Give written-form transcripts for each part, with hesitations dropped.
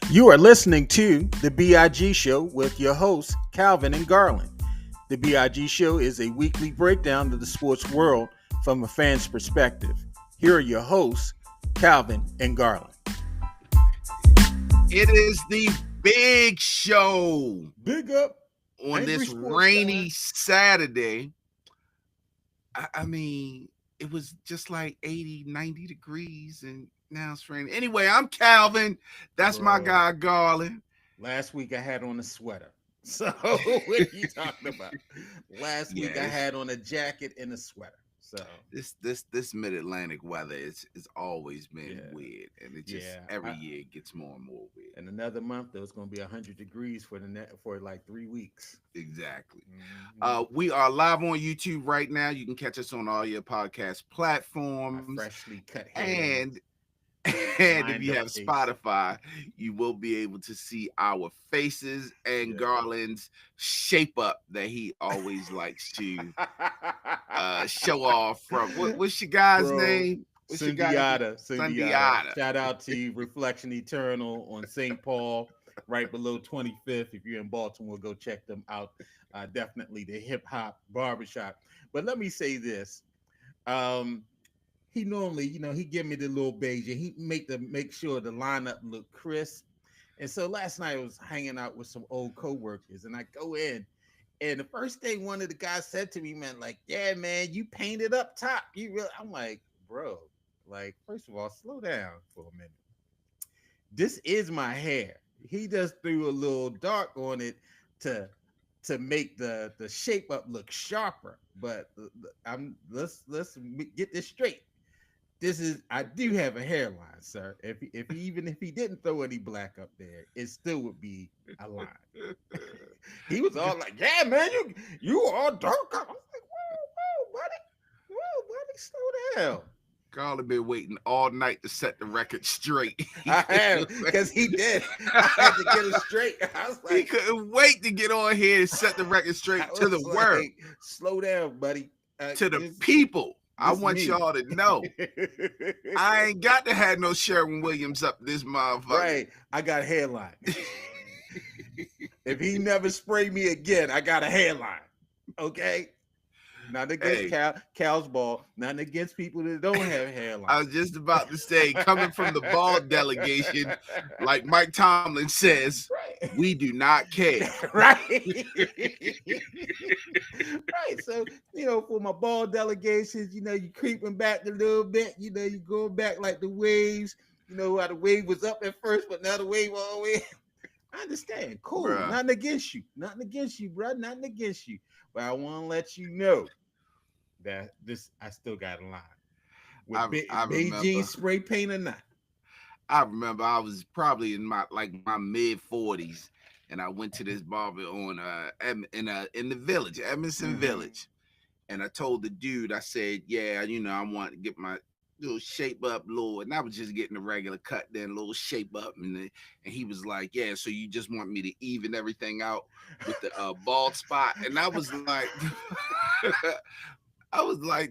You are listening to the B.I.G Show with your hosts, Calvin and Garland. The B.I.G Show is a weekly breakdown of the sports world from a fan's perspective. Here are your hosts, Calvin and Garland. It is the big show Big up on this rainy Saturday. I mean, it was just like 80, 90 degrees, and now it's raining. Anyway, I'm Calvin. That's my guy, Garland. Last week I had on a sweater. So what are you talking about? Last week I had on a jacket and a sweater. So this mid-Atlantic weather is always been weird, and it just every year it gets more and more weird. In another month, though, it's going to be 100 degrees for like 3 weeks. Exactly. We are live on YouTube right now. You can catch us on all your podcast platforms. Freshly cut hair. And if you have Spotify, you will be able to see our faces and Garland's shape up that he always likes to show off from. What's your guy's name? Cyndiata. Shout out to Reflection Eternal on St. Paul, right below 25th. If you're in Baltimore, go check them out. Definitely the hip hop barbershop. But let me say this. He normally, he give me the little beige and he make sure the lineup look crisp. And so last night I was hanging out with some old coworkers and I go in and the first thing one of the guys said to me, man, like, yeah, man, you painted up top. I'm like, bro, like, first of all, slow down for a minute. This is my hair. He just threw a little dark on it to make the shape up look sharper. But let's get this straight. I do have a hairline, sir. If he didn't throw any black up there, it still would be a line. He was all like, yeah, man, you all dark. I was like, whoa, buddy, slow down. Garland been waiting all night to set the record straight. I have, because he did. I had to get it straight. I was like, he couldn't wait to get on here and set the record straight to the world. Slow down, buddy. To the people. I want y'all to know. I ain't got to have no Sherwin Williams up this motherfucker. Right. I got a hairline. If he never spray me again, I got a hairline. Okay? Not against Cal's ball. Not against people that don't have hairline. I was just about to say, coming from the ball delegation, like Mike Tomlin says, right. We do not care. Right. Right. So, for my ball delegations, you creeping back a little bit. You going back like the waves. How the wave was up at first, but now the wave all the way. I understand. Cool. Bruh. Nothing against you, bro. Nothing against you. But I want to let you know that I still got a line. With B.I.G spray paint or not. I remember I was probably in my mid 40s, and I went to this barber on in the village, Edmondson Village, and I told the dude, I said, yeah, I want to get my little shape up, and I was just getting a regular cut, then a little shape up, and he was like, yeah, so you just want me to even everything out with the bald spot, and I was like,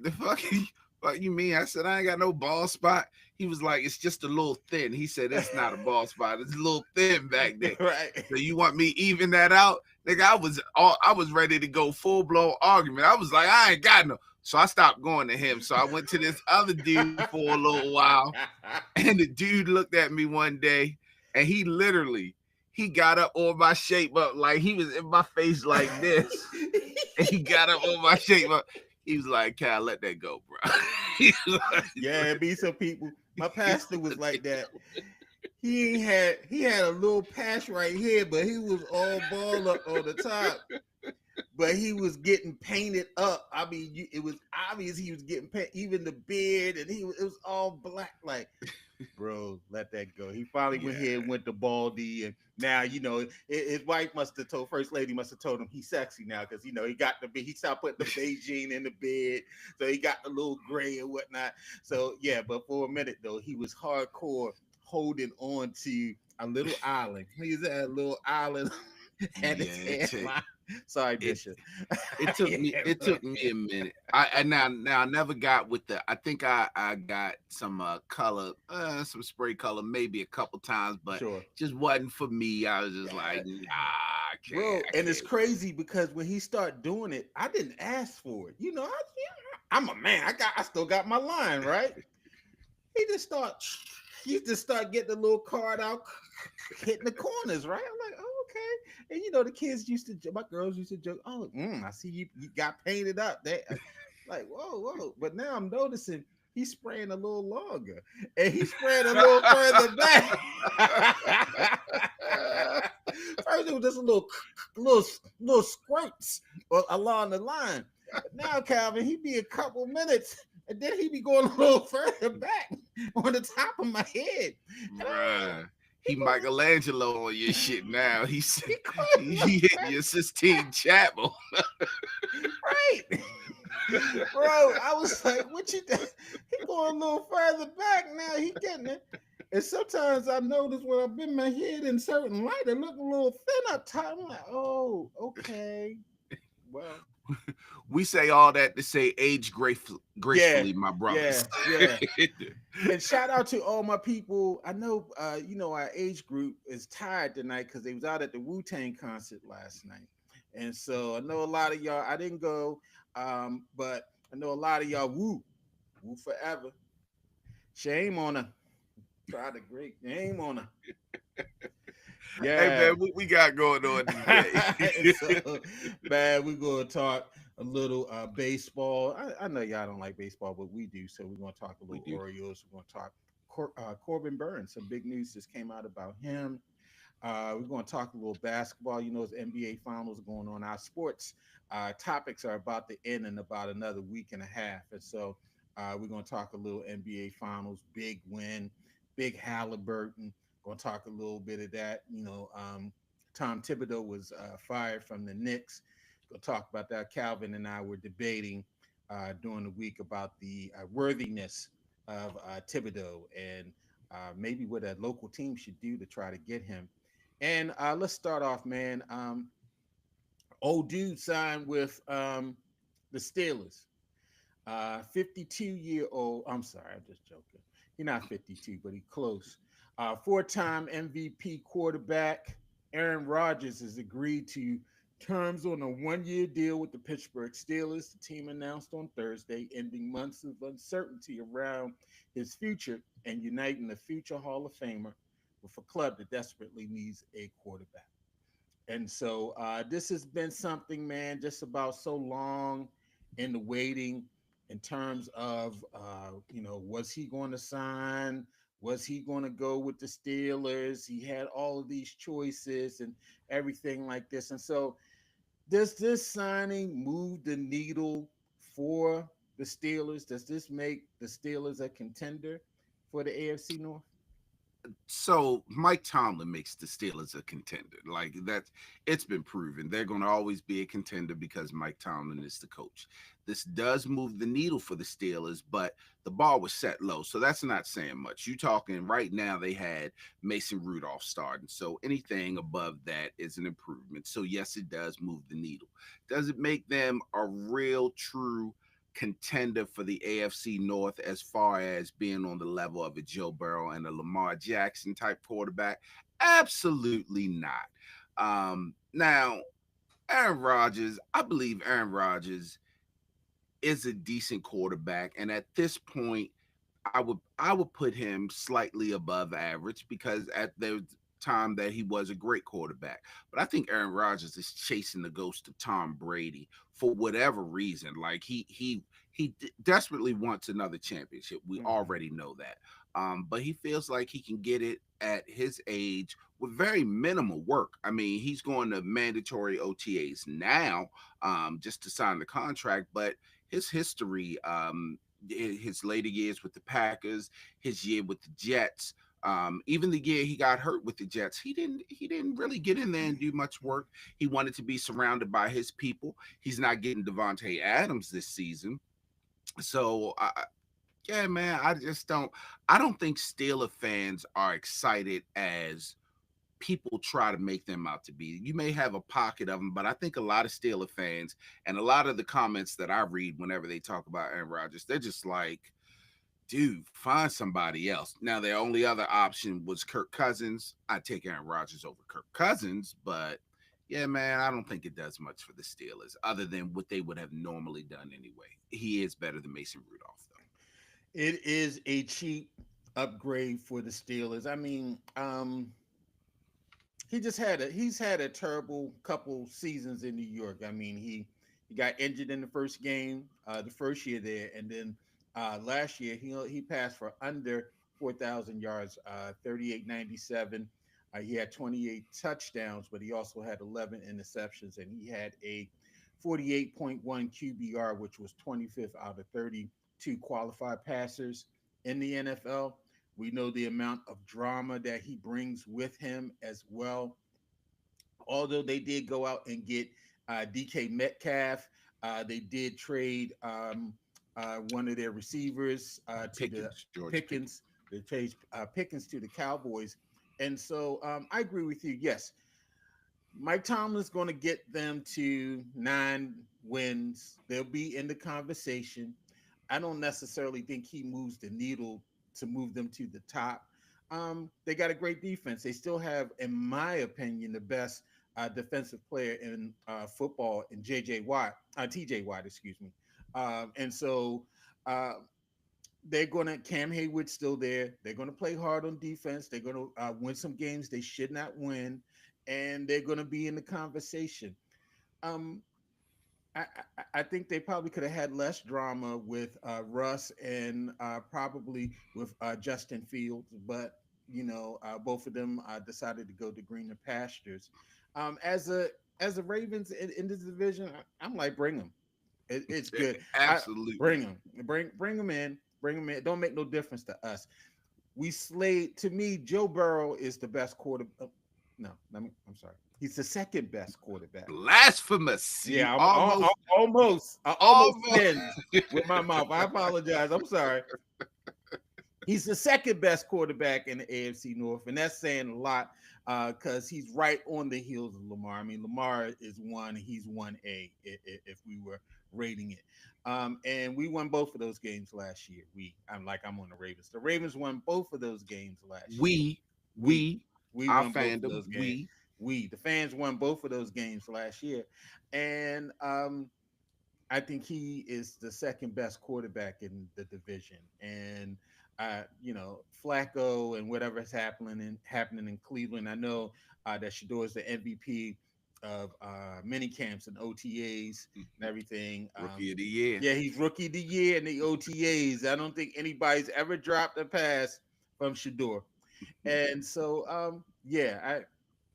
the fuck you mean? I said, I ain't got no bald spot. He was like, it's just a little thin. He said, it's not a bald spot. It's a little thin back there. Right. So you want me even that out? Nigga, I was ready to go full blown argument. I was like, I ain't got no. So I stopped going to him. So I went to this other dude for a little while. And the dude looked at me one day and he got up on my shape up like he was in my face like this. And he got up on my shape up. He was like, Cal, let that go, bro. Yeah, it be some people. My pastor was like that. He had a little patch right here, but he was all ball up on the top. But he was getting painted up. I mean, it was obvious he was getting painted, even the beard, and it was all black. Like, bro, let that go. He finally went here and went to baldy, and now his wife first lady must have told him he's sexy now because he stopped putting the Beijing in the bed, so he got the little gray and whatnot. So yeah, but for a minute though, he was hardcore holding on to a little island. He was at a little island and his hairline. Sorry, It Bishop. it Yeah, it bro. took me a minute. I now I never got with the. I think I got some color, some spray color, maybe a couple times, but Sure. just wasn't for me. I was just like, Yeah, nah, I can't. bro. I And it's can't. crazy because when he started doing it, I didn't ask for it. I'm a man. I still got my line, right? He just start he just start getting the little card out, hitting the corners, right? I'm like, oh, okay. And the kids used to, my girls used to joke, oh, I see you got painted up. They like, whoa, whoa. But now I'm noticing he's spraying a little longer, and he's spraying a little further back. First it was just a little, little squirts along the line. Now, Calvin, he be a couple minutes, and then he be going a little further back on the top of my head. And Bruh. he He going, Michelangelo on your shit now. he He going a little hitting your Sistine Chapel. right. Bro, I was like, what you doing? He going a little further back now. He getting it. And sometimes I notice when I bend my head in certain light, it look a little thin up top. I'm like, oh, okay. Well, We say all that to say age yeah, gracefully, my brothers. yeah, yeah. And shout out to all my people. I know our age group is tired tonight because they was out at the Wu-Tang concert last night. And so I know a lot of y'all, I didn't go, but I know a lot of y'all woo forever. Shame on her. Try to great name on her. Hey Yeah. man, what we got going on today? So, man, we're gonna talk a little baseball. I know y'all don't like baseball, but we do. So we're gonna talk a We little do. Orioles. We're gonna talk Corbin Burns. Some big news just came out about him. We're going to talk a little basketball. It's NBA Finals going on. Our sports topics are about to end in about another week and a half. And so we're going to talk a little NBA Finals, big win, big Halliburton. Going to talk a little bit of that. Tom Thibodeau was fired from the Knicks. Going to talk about that. Calvin and I were debating during the week about the worthiness of Thibodeau and maybe what a local team should do to try to get him. And let's start off, man. Old dude signed with the Steelers. 52-year-old. I'm sorry, I'm just joking. He's not 52, but he's close. Four-time MVP quarterback Aaron Rodgers has agreed to terms on a one-year deal with the Pittsburgh Steelers. The team announced on Thursday, ending months of uncertainty around his future and uniting a future Hall of Famer with a club that desperately needs a quarterback. And so this has been something, man, just about so long in the waiting in terms of, was he going to sign? Was he going to go with the Steelers? He had all of these choices and everything like this. And so does this signing move the needle for the Steelers? Does this make the Steelers a contender for the AFC North? So Mike Tomlin makes the Steelers a contender. Like that, it's been proven. They're going to always be a contender because Mike Tomlin is the coach. This does move the needle for the Steelers, but the bar was set low, so that's not saying much. You talking right now? They had Mason Rudolph starting, so anything above that is an improvement. So yes, it does move the needle. Does it make them a real, true contender for the AFC North as far as being on the level of a Joe Burrow and a Lamar Jackson type quarterback? Absolutely not. Now, Aaron Rodgers, I believe Aaron Rodgers is a decent quarterback, and at this point, I would put him slightly above average because at the time that he was a great quarterback. But I think Aaron Rodgers is chasing the ghost of Tom Brady for whatever reason. Like he desperately wants another championship. We Mm-hmm. already know that. But he feels like he can get it at his age with very minimal work. I mean, he's going to mandatory OTAs now just to sign the contract, but his history, his later years with the Packers, his year with the Jets, even the year he got hurt with the Jets, he didn't really get in there and do much work. He wanted to be surrounded by his people. He's not getting Devontae Adams this season, so yeah, man, I don't think Steeler fans are excited as people try to make them out to be. You may have a pocket of them, but I think a lot of Steeler fans and a lot of the comments that I read whenever they talk about Aaron Rodgers, they're just like, dude, find somebody else. Now, their only other option was Kirk Cousins. I'd take Aaron Rodgers over Kirk Cousins, but yeah, man, I don't think it does much for the Steelers other than what they would have normally done anyway. He is better than Mason Rudolph, though. It is a cheap upgrade for the Steelers. I mean, he's had a terrible couple seasons in New York. I mean, he got injured in the first game, the first year there, and then last year he passed for under 4,000 yards, 38.97. He had 28 touchdowns, but he also had 11 interceptions, and he had a 48.1 QBR, which was 25th out of 32 qualified passers in the NFL. We know the amount of drama that he brings with him as well. Although they did go out and get DK Metcalf, they did trade one of their receivers to the Pickens, George Pickens. Pickens. They traded Pickens to the Cowboys. And so I agree with you. Yes, Mike Tomlin's going to get them to 9 wins. They'll be in the conversation. I don't necessarily think he moves the needle to move them to the top. They got a great defense. They still have, in my opinion, the best defensive player in football in TJ Watt, excuse me. And so uh, they're going to, Cam Hayward's still there. They're going to play hard on defense. They're going to win some games they should not win, and they're going to be in the conversation. Um, I think they probably could have had less drama with Russ and probably with Justin Fields, but both of them decided to go to greener pastures. As a Ravens in this division, I'm like, bring them. It's good. I Absolutely. bring them, bring them in, bring them in. It don't make no difference to us. We slayed. To me, Joe Burrow is the best quarter. No, I'm sorry. He's the second best quarterback. Blasphemous. You Yeah, almost, I almost almost. sinned with my mouth. I apologize. I'm sorry. He's the second best quarterback in the AFC North, and that's saying a lot because he's right on the heels of Lamar. I mean, Lamar is one; he's 1A if we were rating it. And we won both of those games last year. I'm on the Ravens. The Ravens won both of those games last year. we, We we, we our won both of fandom, those games. we. The fans won both of those games last year, and I think he is the second best quarterback in the division. And Flacco and whatever's happening in Cleveland. I know that Shador is the MVP of mini camps and OTAs and everything. Rookie of the year. Yeah, he's rookie of the year in the OTAs. I don't think anybody's ever dropped a pass from Shador. And so yeah, I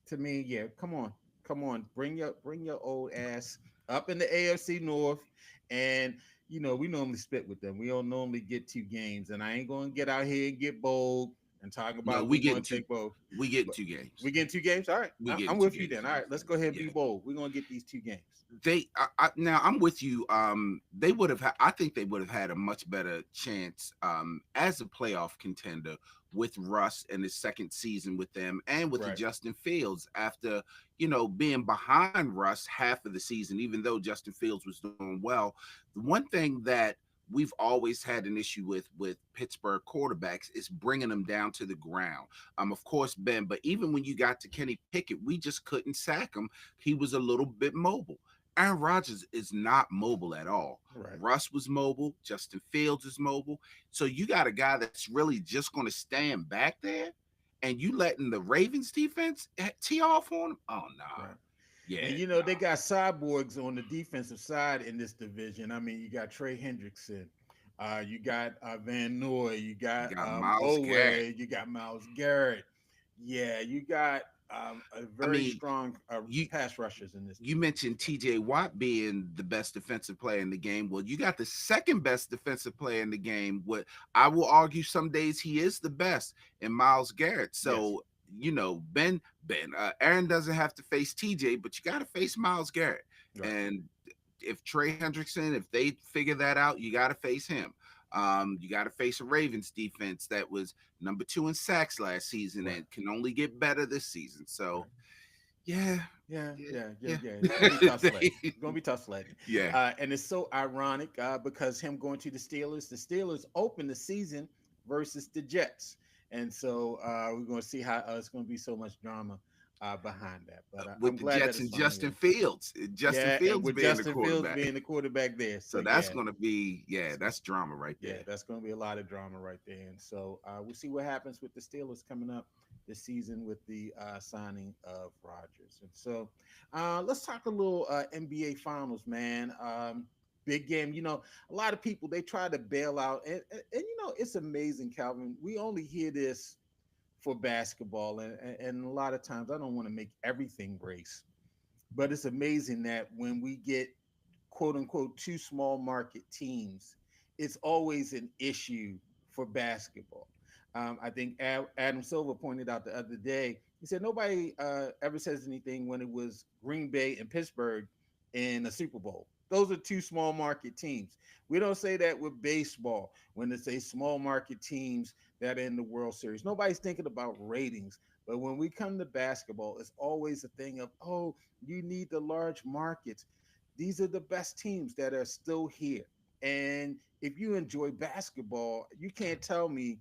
to me, yeah, come on, bring your old ass up in the AFC North, and we normally split with them. We don't normally get 2 games, and I ain't gonna get out here and get bold and talk No, about we we're gonna getting two. take both. We getting But 2 games. we getting 2 games. All right, We getting I'm two with you games. then. All right, let's go ahead and Yeah. be bold. We're gonna get these 2 games. Now I'm with you. They would have. I think they would have had a much better chance as a playoff contender with Russ in his second season with them, and with the Right. Justin Fields after being behind Russ half of the season. Even though Justin Fields was doing well, the one thing that we've always had an issue with Pittsburgh quarterbacks is bringing them down to the ground. Of course, Ben, but even when you got to Kenny Pickett, we just couldn't sack him. He was a little bit mobile. Aaron Rodgers is not mobile at all. Right. Russ was mobile. Justin Fields is mobile. So you got a guy that's really just going to stand back there, and you letting the Ravens defense tee off on him? Oh no. Right. Yeah. And they got cyborgs on the defensive side in this division. I mean, you got Trey Hendrickson, you got Van Noy, you got Myles Owe, Garrett. you got Miles Garrett. Yeah, you got a very strong pass rushers in this. You mentioned TJ Watt being the best defensive player in the game. Well, you got the second best defensive player in the game. What I will argue some days he is the best in Myles Garrett. So, Ben, Aaron doesn't have to face TJ, but you got to face Myles Garrett. Right. And if Trey Hendrickson, if they figure that out, you got to face him. You got to face a Ravens defense that was number 2 in sacks last season Right. and can only get better this season. Right. So, yeah, Yeah, yeah, yeah, yeah, yeah. yeah. It's gonna be tough sledding. It's gonna be tough sledding. Yeah. And it's so ironic because him going to the Steelers opened the season versus the Jets, and so we're gonna see how it's gonna be so much drama behind that. But I'm With the glad that Jets it's and finally Justin over. Fields, Justin Yeah, and Fields with being the Justin Fields quarterback. being the quarterback there, so So that's yeah, going to be, yeah, it's that's drama right yeah, there. that's going to be a lot of drama right there. And so we'll see what happens with the Steelers coming up this season with the signing of Rodgers. And so let's talk a little NBA Finals, man. Big game. You know, a lot of people they try to bail out, and you know, it's amazing, Calvin. We only hear this for basketball, and a lot of times I don't want to make everything race, but it's amazing that when we get quote unquote two small market teams, it's always an issue for basketball. I think Adam Silver pointed out the other day. He said nobody ever says anything when it was Green Bay and Pittsburgh in a Super Bowl. Those are two small market teams. We don't say that with baseball when it's a small market teams that are in the World Series. Nobody's thinking about ratings. But when we come to basketball, it's always a thing of, oh, you need the large markets. These are the best teams that are still here. And if you enjoy basketball, you can't tell me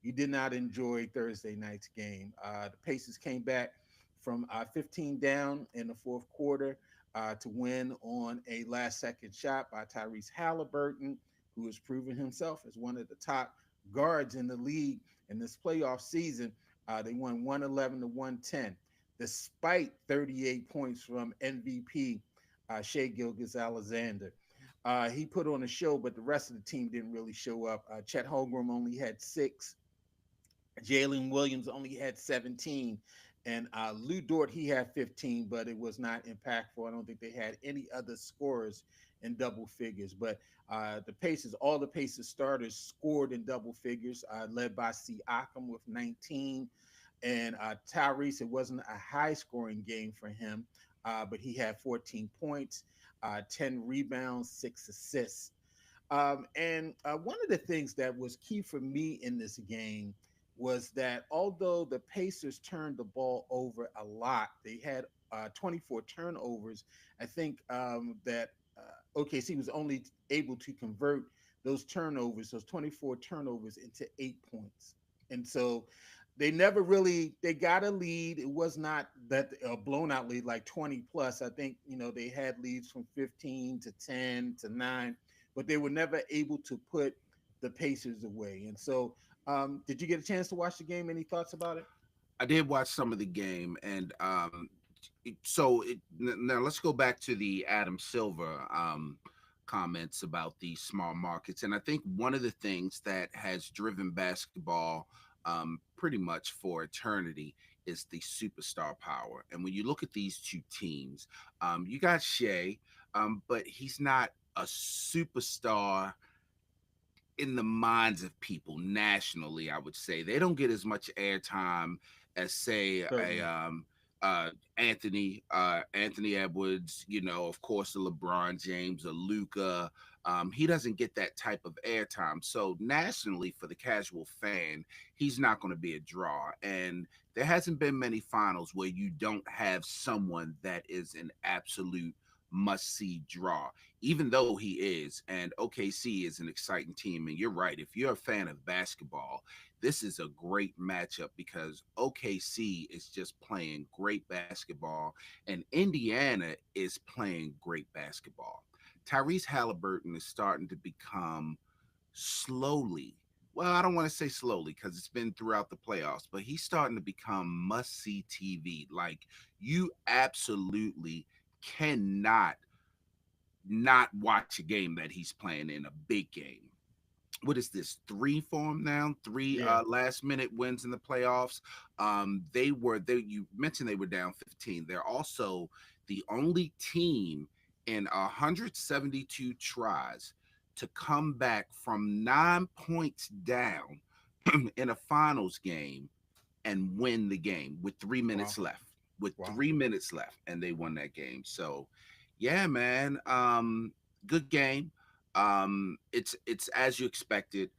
you did not enjoy Thursday night's game. The Pacers came back from 15 down in the fourth quarter to win on a last second shot by Tyrese Halliburton, who has proven himself as one of the top guards in the league in this playoff season. They won 111 to 110, despite 38 points from MVP Shea Gilgis Alexander. He put on a show, but the rest of the team didn't really show up. Chet Holmgren only had 6. Jalen Williams only had 17. And Lou Dort, he had 15, but it was not impactful. I don't think they had any other scorers in double figures. But the Pacers, all the Pacers starters scored in double figures, led by Siakam with 19. And Tyrese, it wasn't a high scoring game for him, but he had 14 points, 10 rebounds, 6 assists. And one of the things that was key for me in this game was that although the Pacers turned the ball over a lot, they had 24 turnovers. I think that OKC was only able to convert those 24 turnovers, into 8 points. And so they never really they got a lead. It was not that a blown out lead like 20 plus. I think they had leads from 15 to 10 to 9, but they were never able to put the Pacers away. And so, did you get a chance to watch the game? Any thoughts about it? I did watch some of the game, and now let's go back to the Adam Silver comments about the small markets, and I think one of the things that has driven basketball pretty much for eternity is the superstar power. And when you look at these two teams, you got Shea, but he's not a superstar in the minds of people nationally. I would say they don't get as much airtime as, say, a Certainly. Anthony Edwards, of course, a LeBron James, a Luca. He doesn't get that type of airtime. So nationally, for the casual fan, he's not going to be a draw. And there hasn't been many finals where you don't have someone that is an absolute must see draw, even though he is. And OKC is an exciting team. And you're right. If you're a fan of basketball, this is a great matchup because OKC is just playing great basketball and Indiana is playing great basketball. Tyrese Halliburton is starting to become slowly, well, I don't want to say slowly because it's been throughout the playoffs, but he's starting to become must see TV. Like, you absolutely cannot not watch a game that he's playing in, a big game. What is this, 3 for him now? 3 Yeah. last minute wins in the playoffs. You mentioned they were down 15. They're also the only team in 172 tries to come back from 9 points down in a finals game and win the game with 3 minutes Wow. left. With Wow. 3 minutes left, and they won that game. So, yeah, man, good game. It's as you expected.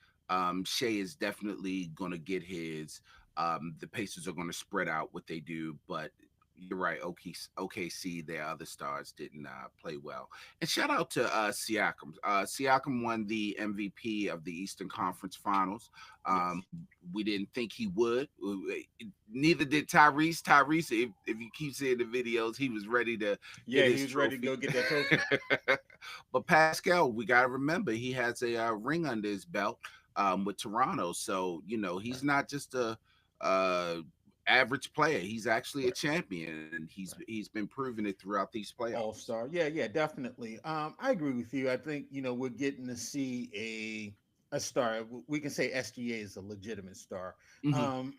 Shea is definitely gonna get his. The Pacers are gonna spread out what they do, but you're right. OKC, their other stars didn't play well. And shout out to Siakam. Siakam won the MVP of the Eastern Conference Finals. Yes. We didn't think he would. Neither did Tyrese. Tyrese, if you keep seeing the videos, he was ready to get Yeah, he his was ready to go trophy. get that trophy. But Pascal, we got to remember he has a ring under his belt with Toronto. So, he's not just a uh, average player. He's actually a Right. champion, and he's Right. he's been proving it throughout these All playoffs. star. Yeah, yeah, definitely. I agree with you. I think we're getting to see a star. We can say SGA is a legitimate star. Hmm. Um,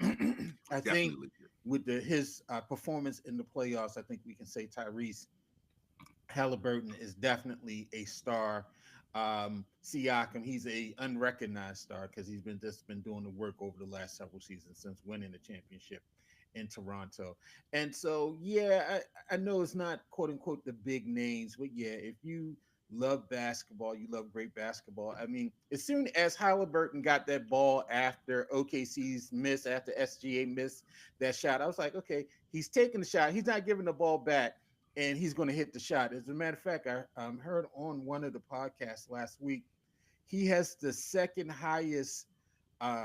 I think Definitely. with his performance in the playoffs, I think we can say Tyrese Halliburton is definitely a star. Siakam, he's a unrecognized star because he's been doing the work over the last several seasons since winning the championship in Toronto. And so, yeah, I know it's not quote unquote the big names, but yeah, if you love basketball, you love great basketball. I mean, as soon as Halliburton got that ball after OKC's miss, after SGA missed that shot, I was like, okay, he's taking the shot. He's not giving the ball back and he's going to hit the shot. As a matter of fact, I heard on one of the podcasts last week, he has the second highest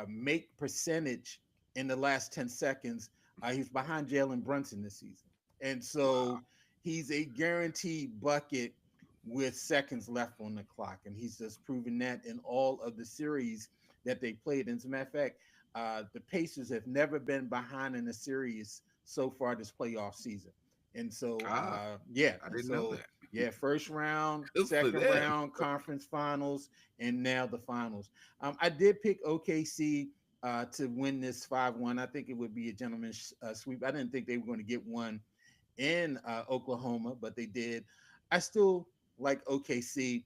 make percentage in the last 10 seconds. He's behind Jalen Brunson this season. And Wow. so he's a guaranteed bucket with seconds left on the clock. And he's just proven that in all of the series that they played. And as a matter of fact, the Pacers have never been behind in a series so far this playoff season. And so, Ah, yeah. I And didn't know so, that. yeah, first round, Good for second them. round, conference finals, and now the finals. I did pick OKC to win this 5-1. I think it would be a gentleman's sweep. I didn't think they were going to get one in Oklahoma, but they did. I still like OKC.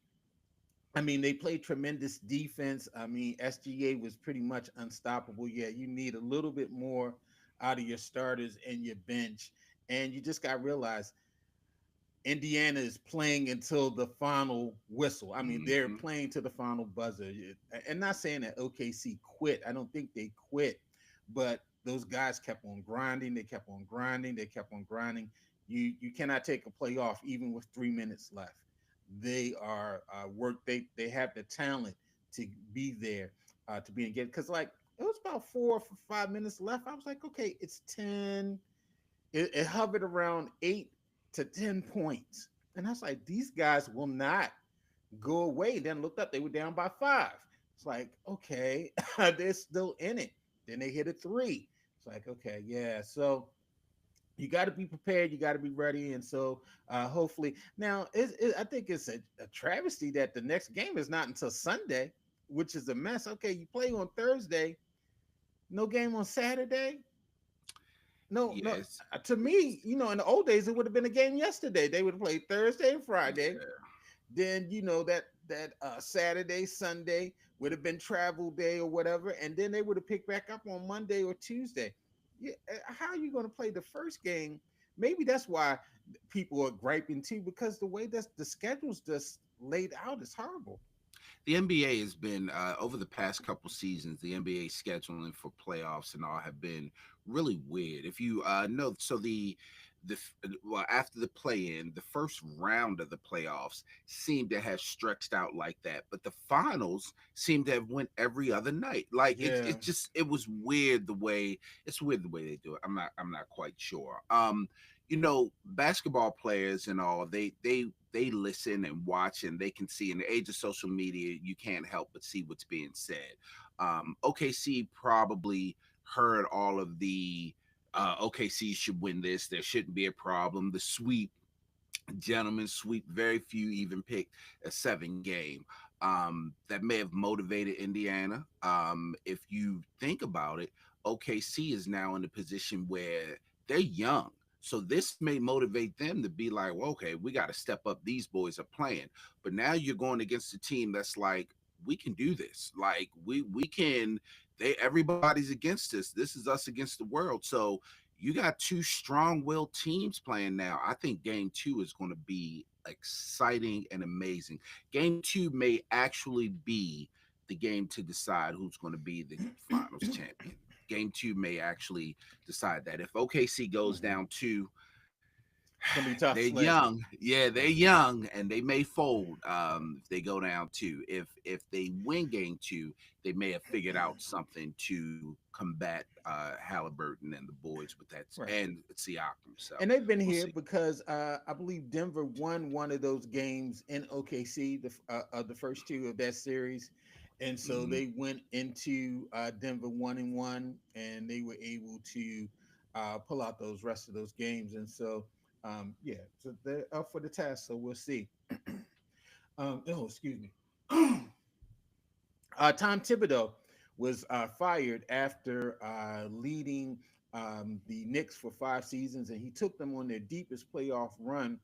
I mean, they played tremendous defense. I mean, SGA was pretty much unstoppable. Yeah, you need a little bit more out of your starters and your bench. And you just got to realize Indiana is playing until the final whistle. I mean, they're Hmm. playing to the final buzzer. And not saying that OKC quit. I don't think they quit, but those guys kept on grinding. They kept on grinding. They kept on grinding. You cannot take a play off even with 3 minutes left. They are work. They have the talent to be there to be engaged. Because like it was about 4 or 5 minutes left. I was like, okay, it's 10. It hovered around 8 to 10 points. And I was like, these guys will not go away. Then looked up, they were down by 5. It's like, okay, they're still in it. Then they hit a 3. It's like, okay, yeah. So you got to be prepared. You got to be ready. And so hopefully, now I think it's a travesty that the next game is not until Sunday, which is a mess. Okay, you play on Thursday, no game on Saturday. No, no. Yes. To me, in the old days, it would have been a game yesterday. They would have played Thursday and Friday. Yeah. Then that Saturday, Sunday would have been travel day or whatever, and then they would have picked back up on Monday or Tuesday. Yeah, how are you going to play the first game? Maybe that's why people are griping too, because the way that the schedule's just laid out is horrible. The NBA has been over the past couple seasons. The NBA scheduling for playoffs and all have been really weird. If you know, so well, after the play-in, the first round of the playoffs seemed to have stretched out like that, but the finals seemed to have went every other night. Like Yeah, it was weird the way it's weird the way they do it. I'm not quite sure. Basketball players and all they listen and watch and they can see in the age of social media you can't help but see what's being said. OKC probably heard all of the OKC should win this, there shouldn't be a problem, the sweep, gentlemen sweep, very few even picked a 7 game. That may have motivated Indiana. If you think about it, OKC is now in a position where they're young. So this may motivate them to be like, well, okay, we got to step up. These boys are playing. But now you're going against a team that's like, we can do this. Like we can. Everybody's against us. This is us against the world. So You got two strong-willed teams playing now. I think game two is going to be exciting and amazing. Game two may actually be the game to decide who's going to be the finals champion. Game two may actually decide that. If OKC goes Mhm. down two, It's gonna be they're tough sledding. young. Yeah, they're young, and they may fold if they go down two. If they win game two, they may have figured out something to combat Halliburton and the boys with that Right. and Siakam. So And they've been we'll here see. because I believe Denver won one of those games in OKC, the first two of that series, and so Hmm. they went into Denver 1-1, and they were able to pull out those rest of those games, and so yeah, so they're up for the task. So we'll see. Oh, excuse me. Tom Thibodeau was fired after leading the Knicks for 5 seasons, and he took them on their deepest playoff run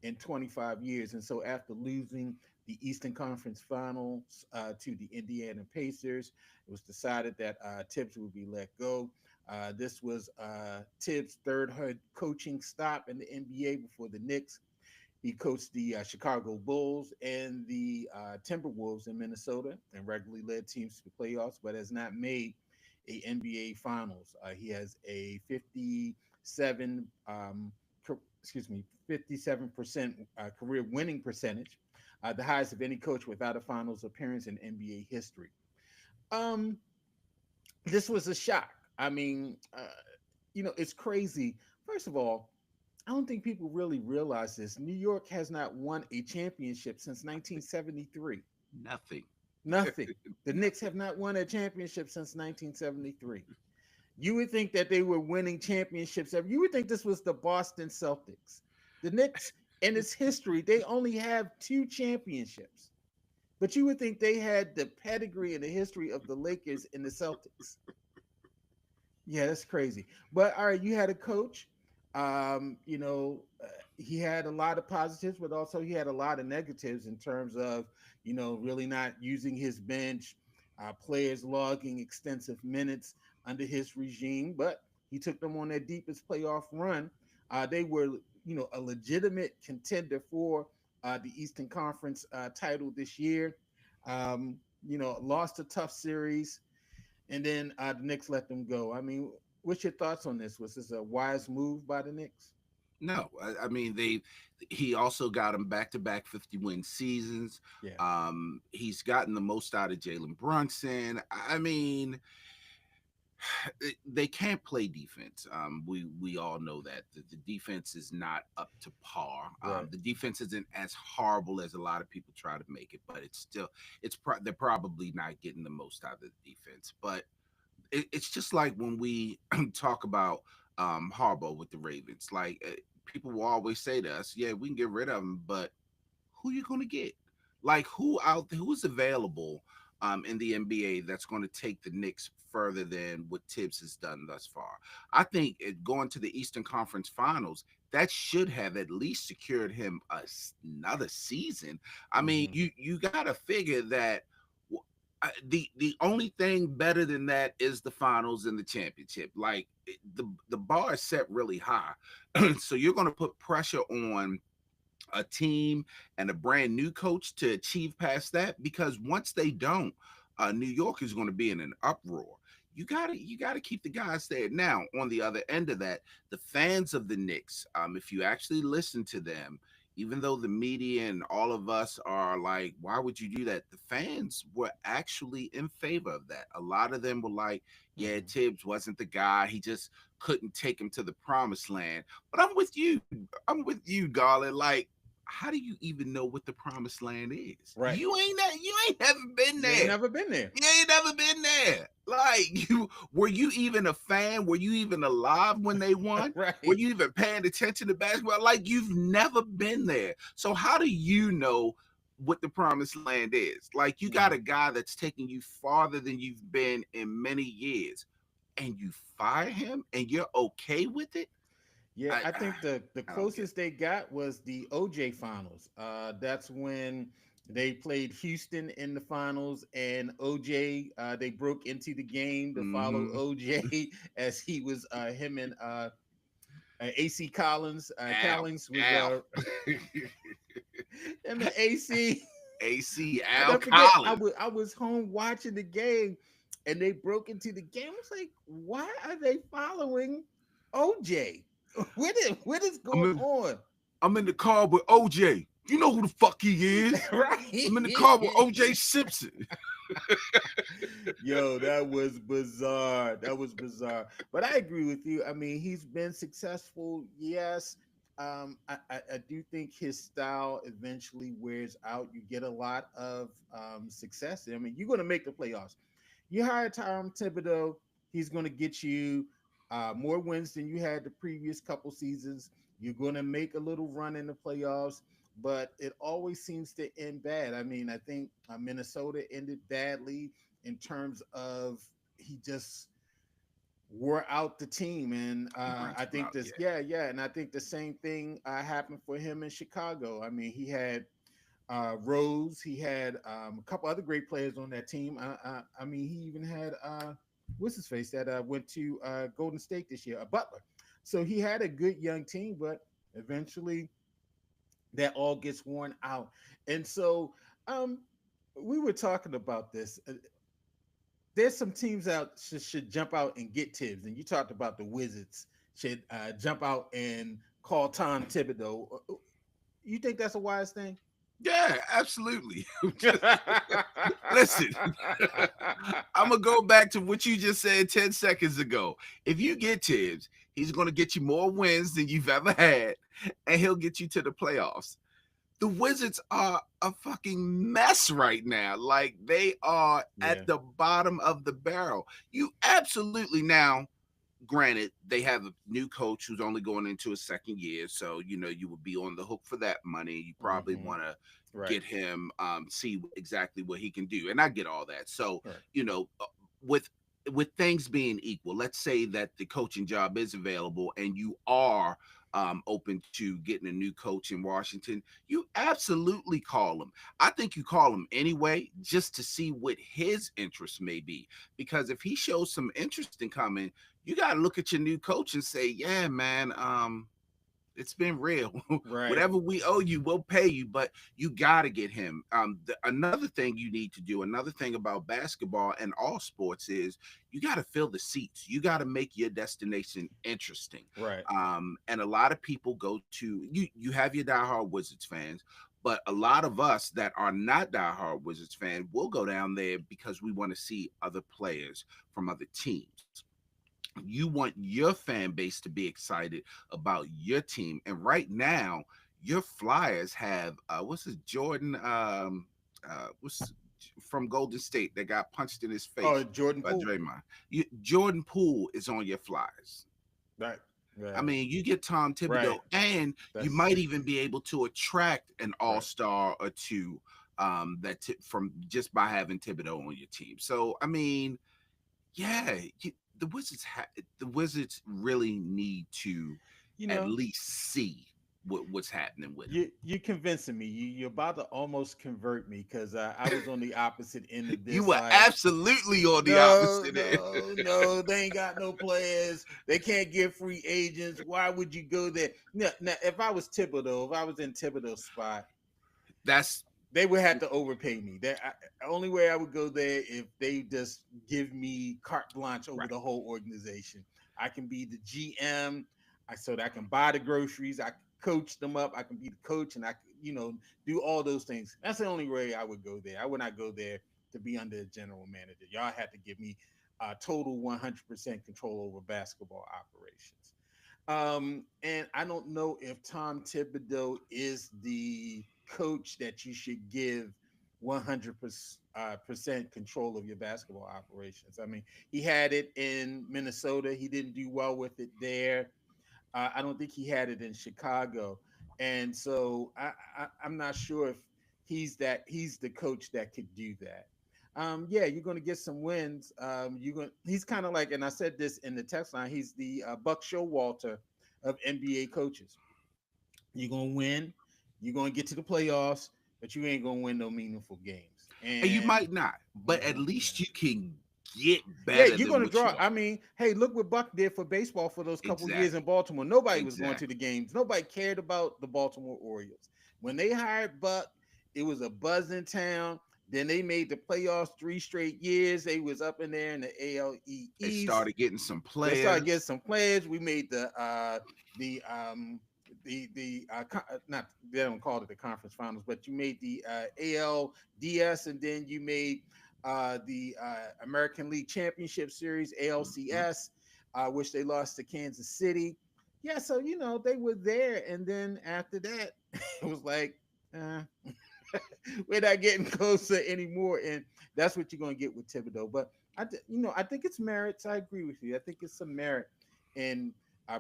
in 25 years. And so, after losing the Eastern Conference Finals to the Indiana Pacers, it was decided that Tibbs would be let go. This was Tibbs' third head coaching stop in the NBA before the Knicks. He coached the Chicago Bulls and the Timberwolves in Minnesota and regularly led teams to the playoffs, but has not made a NBA Finals. He has a 57, 57% career winning percentage, the highest of any coach without a Finals appearance in NBA history. Um, this was a shock. I mean, it's crazy. First of all, I don't think people really realize this. New York has not won a championship since Nothing. 1973. Nothing. Nothing. The Knicks Nothing. have not won a championship since 1973. You would think that they were winning championships. You would think this was the Boston Celtics. The Knicks, in its history, they only have two championships. But you would think they had the pedigree and the history of the Lakers and the Celtics. Yeah, that's crazy. But all right, you had a coach. He had a lot of positives, but also he had a lot of negatives in terms of, really not using his bench, players logging extensive minutes under his regime. But he took them on their deepest playoff run. They were, a legitimate contender for the Eastern Conference title this year. Lost a tough series and then the Knicks let them go. I mean, what's your thoughts on this? Was this a wise move by the Knicks? No, I mean they. He also got him back-to-back 50-win seasons. Yeah. He's gotten the most out of Jalen Brunson. I mean, they can't play defense. We all know that the defense is not up to par. Right. The defense isn't as horrible as a lot of people try to make it, but it's still they're probably not getting the most out of the defense. But it's just like when we talk about Harbaugh with the Ravens. Like people will always say to us, "Yeah, we can get rid of him, but who you going to get? Like who out there, who's available in the NBA that's going to take the Knicks further than what Tibbs has done thus far? I think going to the Eastern Conference Finals, that should have at least secured him another season. I mean, Mm-hmm. you got to figure that the only thing better than that is the finals and the championship. Like the bar is set really high, so you're going to put pressure on a team and a brand new coach to achieve past that, because once they don't, New York is going to be in an uproar. You gotta keep the guys there. Now, on the other end of that, the fans of the Knicks, if you actually listen to them, even though the media and all of us are like, why would you do that? The fans were actually in favor of that. A lot of them were like, yeah, Mm-hmm. Tibbs wasn't the guy. He just couldn't take him to the promised land. But I'm with you. I'm with you, Garland. Like, how do you even know what the promised land is? Right. You ain't never been You ain't there. never been there. You ain't never been there. Like you were you even a fan? Were you even alive when they won? Were Right. you even paying attention to basketball? Like you've never been there. So how do you know what the promised land is? Like you got Mm-hmm. a guy that's taking you farther than you've been in many years, and you fire him and you're okay with it? Yeah, I I think the I don't get closest they got was the OJ finals. That's when They played Houston in the finals, and OJ. They broke into the game to follow Mm-hmm. OJ as he was him and AC Collins. Al, Callings was Al, him and AC. AC, I Al don't forget. Collins. I was home watching the game, and they broke into the game. I was like, why are they following OJ? What is I'm going in, on? I'm in the car with OJ. You know who the fuck he is? I'm in the car with Right? OJ Simpson. Yo, that was bizarre. That was bizarre. But I agree with you. I mean, he's been successful. Yes. I do think his style eventually wears out. You get a lot of success. I mean, you're going to make the playoffs. You hire Tom Thibodeau, he's going to get you more wins than you had the previous couple seasons. You're going to make a little run in the playoffs, but it always seems to end bad. I mean, I think Minnesota ended badly in terms of he just wore out the team, and He burnt I him think out, this, yeah. yeah, and I think the same thing happened for him in Chicago. I mean, he had Rose. He had a couple other great players on that team. I mean, he even had what's his face that went to Golden State this year, a Butler. So he had a good young team, but eventually that all gets worn out. And so um, we were talking about this. There's some teams out should jump out and get Tibbs, and you talked about the Wizards should jump out and call Tom Thibodeau. You think that's a wise thing? Yeah, absolutely. Listen, I'm gonna go back to what you just said 10 seconds ago. If you get Tibbs, he's gonna get you more wins than you've ever had, and he'll get you to the playoffs. The Wizards are a fucking mess right now. Like they are Yeah. at the bottom of the barrel. You absolutely now, granted, they have a new coach who's only going into his second year, so you know you would be on the hook for that money. You probably Hmm. want to Right. get him, see exactly what he can do, and I get all that. So Right. you know, with things being equal, let's say that the coaching job is available and you are open to getting a new coach in Washington, you absolutely call him. I think you call him anyway just to see what his interest may be. Because if he shows some interest in coming, you got to look at your new coach and say, yeah, man, it's been real. Right. Whatever we owe you, we'll pay you, but you got to get him. Another thing you need to do, another thing about basketball and all sports is you got to fill the seats. You got to make your destination interesting. Right. And a lot of people go to you. You have your diehard Wizards fans, but a lot of us that are not diehard Wizards fans will go down there because we want to see other players from other teams. You want your fan base to be excited about your team. And right now, your Flyers have what's his Jordan what's from Golden State that got punched in his Oh, face Jordan by Poole. Draymond. Jordan Poole is on your Flyers. Right. I Yeah. mean, you get Tom Right. Thibodeau, and you That's might even be able to attract an right. all-star or two from just by having Thibodeau on your team. So, I mean, yeah, the Wizards really need to You at know, least see what's happening with him. you're convincing me. You're about to almost convert me because I was on the opposite end of You this. were Like, absolutely on the no, opposite end. no, no, they ain't got no players. They can't get free agents. Why would you go there? Now, if I was Thibodeau, if I was in Thibodeau's spot, That's they would have to overpay me. Only way I would go there if they just give me carte blanche over right. the whole organization. I can be the GM, so that I can buy the groceries. I can coach them up. I can be the coach, and I can, do all those things. That's the only way I would go there. I would not go there to be under a general manager. Y'all had to give me total 100% control over basketball operations. And I don't know if Tom Thibodeau is the coach that you should give 100% control of your basketball operations. I mean, he had it in Minnesota. He didn't do well with it there. I don't think he had it in Chicago. And so I'm not sure if he's the coach that could do that. Yeah, you're going to get some wins. He's kind of like, and I said this in the text line. He's the Buck Showalter of NBA coaches. You're going to win. You're going to get to the playoffs. but you ain't gonna win no meaningful games. And you And might not, but at yeah. least you can get Yeah, better you're than going to what you draw. are. I mean, hey, look what Buck did for baseball for those couple years in Exactly. Baltimore. Nobody was going to the Exactly. games. Nobody cared about the Baltimore Orioles. When they hired Buck, it was a buzz in town. Then they made the playoffs 3 straight years. They was up in there in the AL They East. started getting some They started getting players. some players. We made the not they don't call it the conference finals, but you made the ALDS, and then you made the American League Championship Series Mhm. ALCS, which they lost to Kansas City. Yeah, so they were there, and then after that, it was like, uh, we're not getting closer anymore, and that's what you're going to get with Thibodeau. But I think it's merits. I agree with you. I think it's some merit in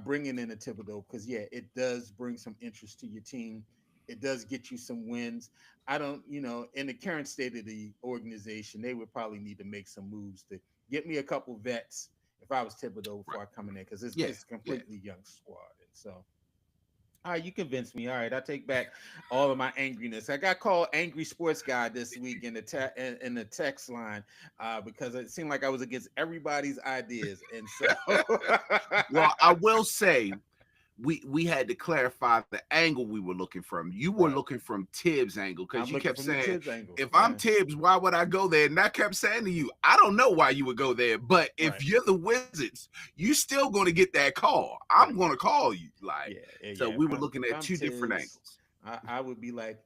bringing in a Thibodeau because yeah, it does bring some interest to your team. It does get you some wins. I don't, in the current state of the organization, they would probably need to make some moves to get me a couple vets if I was Thibodeau Right. before I come in there because it's Yeah. it's a Yeah. completely young squad, and so all right, you convinced me. All right, I take back all of my angriness. I got called angry sports guy this week in the text line because it seemed like I was against everybody's ideas, and so Well, I will say we had to clarify the angle we were looking from. You were right. looking from Tibbs' angle because I'm you looking kept from the saying, Tibbs angle. if I'm Yeah, Tibbs, why would I go there? And I kept saying to you, I don't know why you would go there, but right, if you're the Wizards, you still going to get that call. I'm right. going to call you. Like, Yeah, yeah, so yeah. we were looking If at I'm two different Tibbs, angles. I would be like,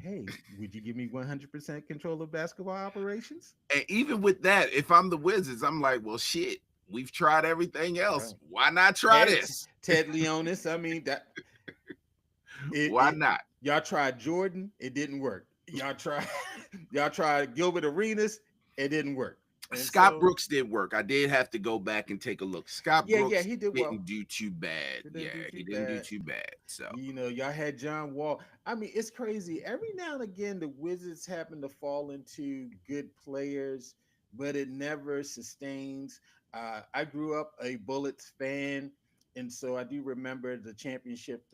hey, would you give me 100% control of basketball operations? And even with that, if I'm the Wizards, I'm like, well, shit, we've tried everything else. Right. Why not try Ted this? Ted Leonis. I mean that it, Why it not? y'all tried Jordan, it didn't work. Y'all tried y'all tried Gilbert Arenas, it didn't work. And Scott so Brooks did work. I did have to go back and take a look. Scott yeah, Brooks he did well. didn't do too bad. He Yeah, didn't do he too didn't do bad. too bad. So Y'all had John Wall. I mean, it's crazy. Every now and again, the Wizards happen to fall into good players, but it never sustains. I grew up a Bullets fan, and so I do remember the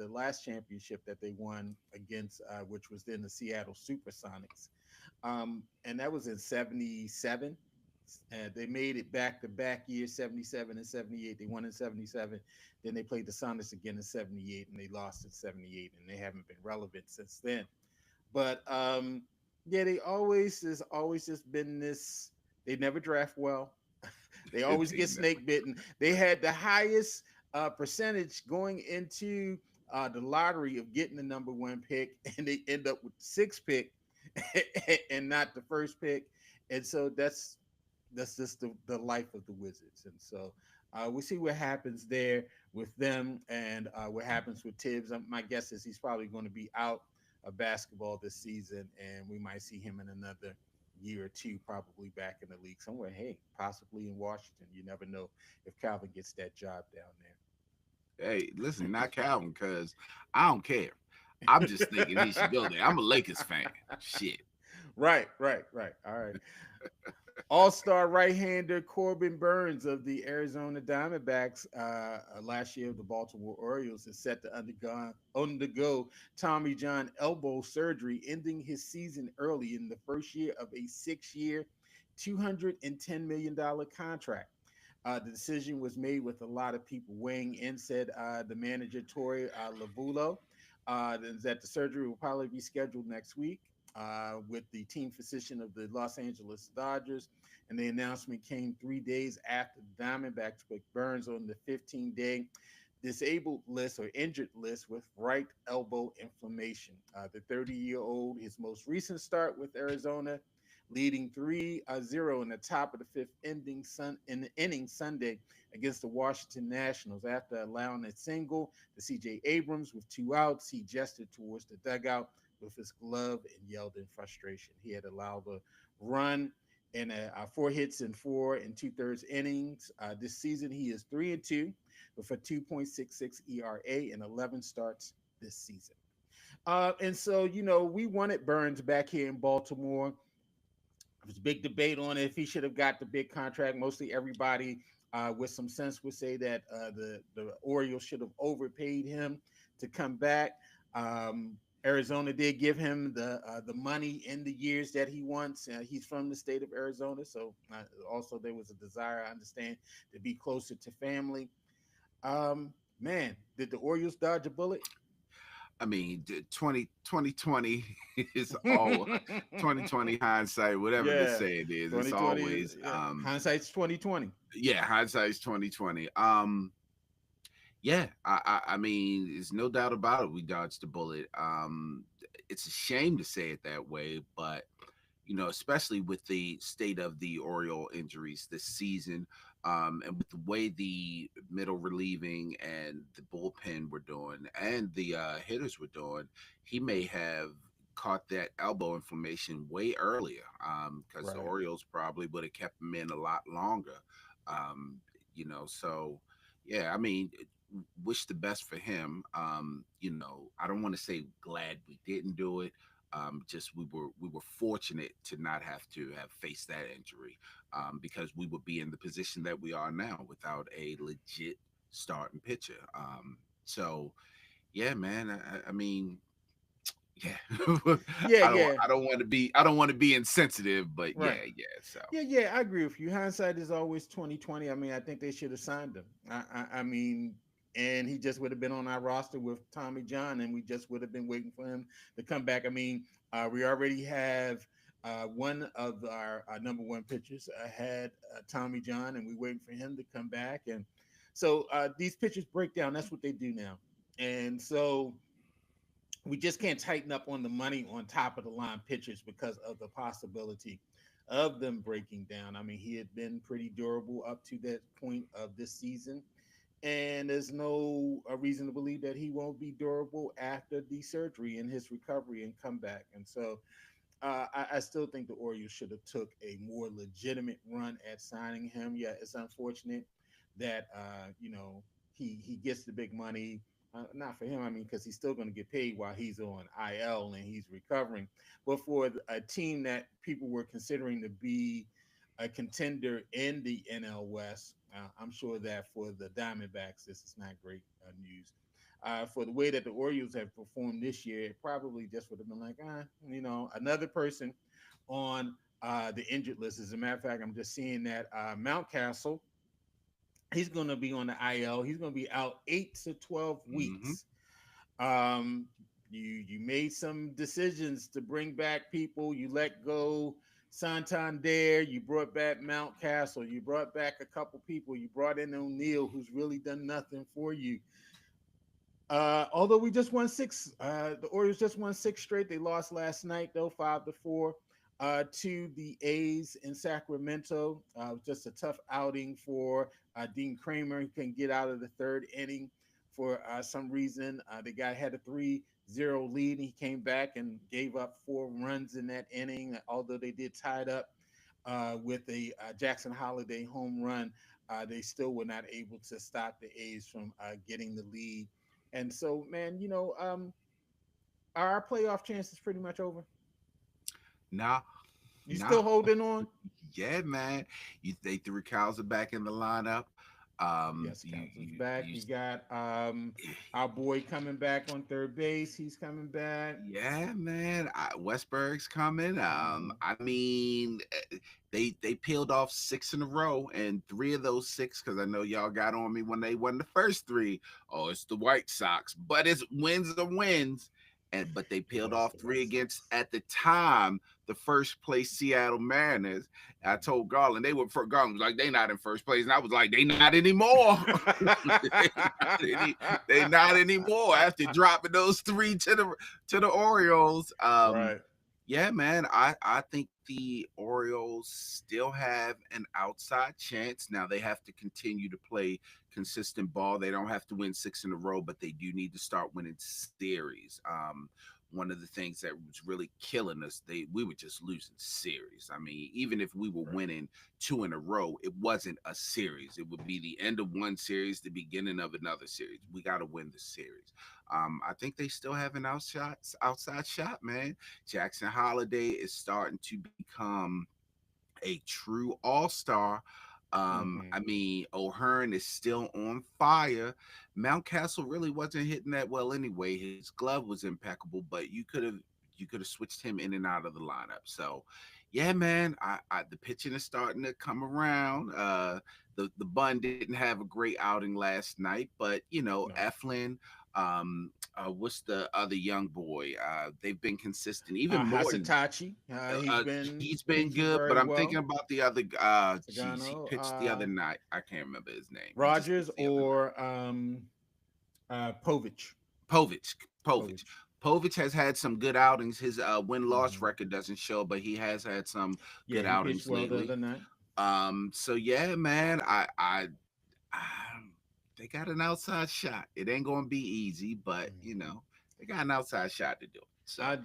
last championship that they won against, which was then the Seattle Supersonics, and that was in '77. They made it back to back years, 77 and 78. They won in 77. Then they played the Sonics again in 78 and they lost in 78. And they haven't been relevant since then. But yeah, there's always just been this. They never draft well. They always they get never. snake bitten. They had the highest percentage going into the lottery of getting the number one pick, and they end up with the sixth pick and not the first pick. And so that's just the life of the Wizards. And so we'll see what happens there with them and what happens with Tibbs. My guess is he's probably going to be out of basketball this season, and we might see him in another year or two, probably back in the league somewhere. Hey, possibly in Washington. You never know if Calvin gets that job down Hey, listen, not Calvin, because I don't care. I'm just thinking he should go there. I'm a Lakers fan. Shit. right, right, right. All right. All-star right-hander Corbin Burns of the Arizona Diamondbacks, last year of the Baltimore Orioles, is set to undergo Tommy John elbow surgery, ending his season early in the first year of a 6-year, $210 million contract. The decision was made with a lot of people weighing in, said the manager, Tori Lavulo, that the surgery will probably be scheduled next week with the team physician of the Los Angeles Dodgers. And the announcement came 3 days after the Diamondbacks put Burns on the 15-day disabled list or injured list with right elbow inflammation. The 30-year-old, his most recent start with Arizona, leading 3-0 in the top of the fifth in the inning Sunday against the Washington Nationals. After allowing a single to C.J. Abrams with 2 outs, he gestured towards the dugout with his glove and yelled in frustration. He had allowed a run in 4 hits in 4 and 2/3 innings. This season, he is 3-2 with a 2.66 ERA and 11 starts this season. And so, we wanted Burns back here in Baltimore. There was a big debate on if he should have got the big contract. Mostly everybody with some sense would say that the Orioles should have overpaid him to come back. Arizona did give him the money in the years that he wants. He's from the state of Arizona, so also there was a desire, I understand, to be closer to family. Man, did the Orioles dodge a bullet? I mean, 2020 is all 2020 hindsight, whatever the Yeah, saying is. It's 2020 is, always yeah. Hindsight's 2020. yeah, hindsight's 2020. Yeah, I mean, there's no doubt about it. We dodged the bullet. It's a shame to say it that way, but especially with the state of the Oriole injuries this season, and with the way the middle relieving and the bullpen were doing, and the hitters were doing, he may have caught that elbow inflammation way earlier. Because the Right. Orioles probably would have kept him in a lot longer. Um, so yeah, I mean, wish the best for him. I don't want to say glad we didn't do it. Just we were fortunate to not have to have faced that injury, because we would be in the position that we are now without a legit starting pitcher. So yeah, man. I mean, yeah. Yeah, I don't yeah. I don't want to be I don't want to be insensitive, but Right. yeah. So Yeah, I agree with you. Hindsight is always 2020. I mean, I think they should have signed him. I mean, and he just would have been on our roster with Tommy John, and we just would have been waiting for him to come back. I mean, we already have one of our number one pitchers had Tommy John, and we're waiting for him to come back. And so these pitchers break down. That's what they do now. And so we just can't tighten up on the money on top of the line pitchers because of the possibility of them breaking down. I mean, he had been pretty durable up to that point of this season, and there's no reason to believe that he won't be durable after the surgery and his recovery and comeback. And so I still think the Orioles should have took a more legitimate run at signing him. Yeah, it's unfortunate that he gets the big money. Not for him, I mean, because he's still going to get paid while he's on IL and he's recovering. But for a team that people were considering to be a contender in the NL West, I'm sure that for the Diamondbacks, this is not great news. For the way that the Orioles have performed this year, it probably just would have been like, another person on the injured list. As a matter of fact, I'm just seeing that Mountcastle, he's going to be on the IL. He's going to be out 8 to 12 hmm weeks. You made some decisions to bring back people. You let go Santander. You brought back Mountcastle. You brought back a couple people. You brought in O'Neill, who's really done nothing for you. Although we just won six, the Orioles just won six straight. They lost last night though, 5-4 to the A's in Sacramento. Just a tough outing for Dean Kramer. He couldn't get out of the third inning for some reason. The guy had a 3-0 lead. And he came back and gave up 4 runs in that inning. Although they did tie it up with a Jackson Holiday home run, they still were not able to stop the A's from getting the lead. And so, man, our playoff chance is pretty much over. nah, You nah. still holding on? Yeah, man. They threw Cowser back in the lineup. Yes, You Council's you back. you You got our boy coming back on third base. He's coming back. Yeah, man. Westberg's coming. Hmm. I mean, they peeled off 6 in a row, and 3 of those 6, because I know y'all got on me when they won the first three. Oh, it's the White Sox, but it's wins are wins, but they peeled Yes, off the three White against Sox. at the time the first place Seattle Mariners. I told Garland they were for Garland was like they not in first place, and I was like they not anymore. they not any, they not anymore after dropping those three to the Orioles. Right. Yeah, man, I think the Orioles still have an outside chance. Now they have to continue to play consistent ball. They don't have to win 6 in a row, but they do need to start winning series. One of the things that was really killing us, we were just losing series. I mean, even if we were Right. winning 2 in a row, it wasn't a series. It would be the end of one series, the beginning of another series. We got to win the series. I think they still have an outside shot, man. Jackson Holiday is starting to become a true all-star. Hmm. I mean, O'Hearn is still on fire. Mountcastle really wasn't hitting that well anyway. His glove was impeccable, but you could have switched him in and out of the lineup. So, yeah, man, the pitching is starting to come around. The Bun didn't have a great outing last night, but No. Eflin, what's the other young boy? They've been consistent. Even Morton, Hasatachi, he's been he's been good, but very I'm thinking well. about the other. Geez, he Sagano, pitched the other night. I can't remember his name. He just Rogers, pitched the other night. or Povich. Povich, Povich, Povich. Povich has had some good outings. His win loss Hmm. record doesn't show, but he has had some Yeah, good he pitched outings well the lately. other night. So yeah, man, I they got an outside shot. It ain't gonna be easy, but Mhm. they got an outside shot to do it. I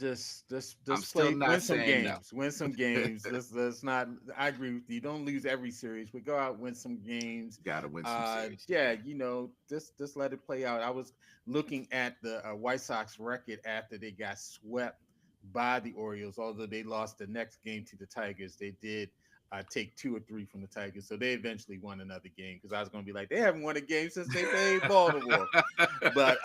So I'm just still play, not win some saying no. games, win some games. Let's not. I agree with you. Don't lose every series, but go out, win some games. Gotta win some series. Yeah, Yeah. just let it play out. I was looking at the White Sox record after they got swept by the Orioles. Although they lost the next game to the Tigers, they did take two or three from the Tigers, so they eventually won another game. Because I was going to be like, they haven't won a game since they played Baltimore, but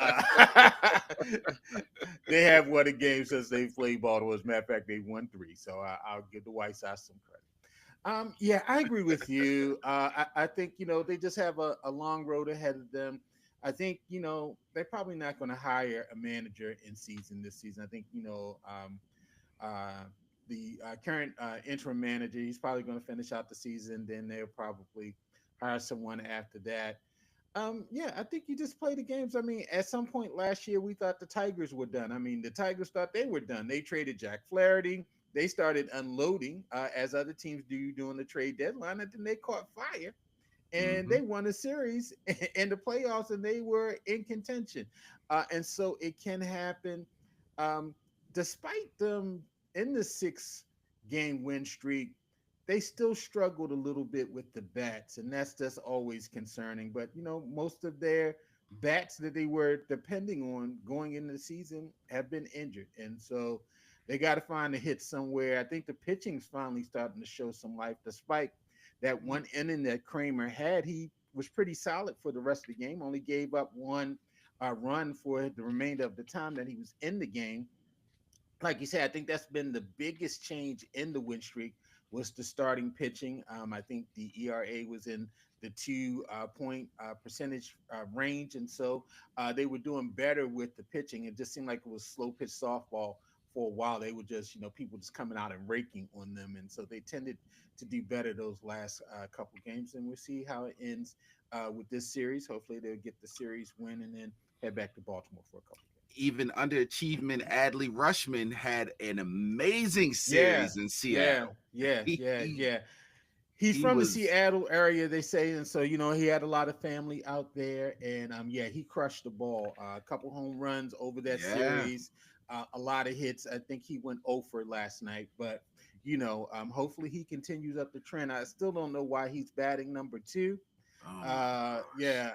they have won a game since they played Baltimore. As a matter of fact, they won three. So I'll give the White Sox some credit. Yeah, I agree with you. I think they just have a long road ahead of them. I think they're probably not going to hire a manager in season this season. I think uh, the current interim manager, he's probably going to finish out the season. Then they'll probably hire someone after that. Yeah, I think you just play the games. I mean, at some point last year, we thought the Tigers were done. I mean, the Tigers thought they were done. They traded Jack Flaherty. They started unloading, as other teams do during the trade deadline, and then they caught fire and Hmm. they won a series in the playoffs, and they were in contention. And so it can happen, um, despite them in the 6 game win streak. They still struggled a little bit with the bats, and that's just always concerning. But most of their bats that they were depending on going into the season have been injured, and so they got to find a hit somewhere. I think the pitching's finally starting to show some life, despite that one inning that Kramer had. He was pretty solid for the rest of the game. Only gave up one run for the remainder of the time that he was in the game. Like you said, I think that's been the biggest change in the win streak was the starting pitching. I think the ERA was in the 2 point percentage range, and so they were doing better with the pitching. It just seemed like it was slow pitch softball for a while. They were just people just coming out and raking on them, and so they tended to do better those last couple games. And we'll see how it ends with this series. Hopefully, they'll get the series win and then head back to Baltimore for a couple games. Even underachievement, Adley Rushman had an amazing Yeah, series in yeah, Seattle. yeah, He yeah, he, yeah. He's he from the was Seattle area, they say, and so he had a lot of family out there, and yeah, he crushed the ball. A couple home runs over that yeah. series, a lot of hits. I think he went over last night, but hopefully he continues up the trend. I still don't know why he's batting number two. Oh my Yeah,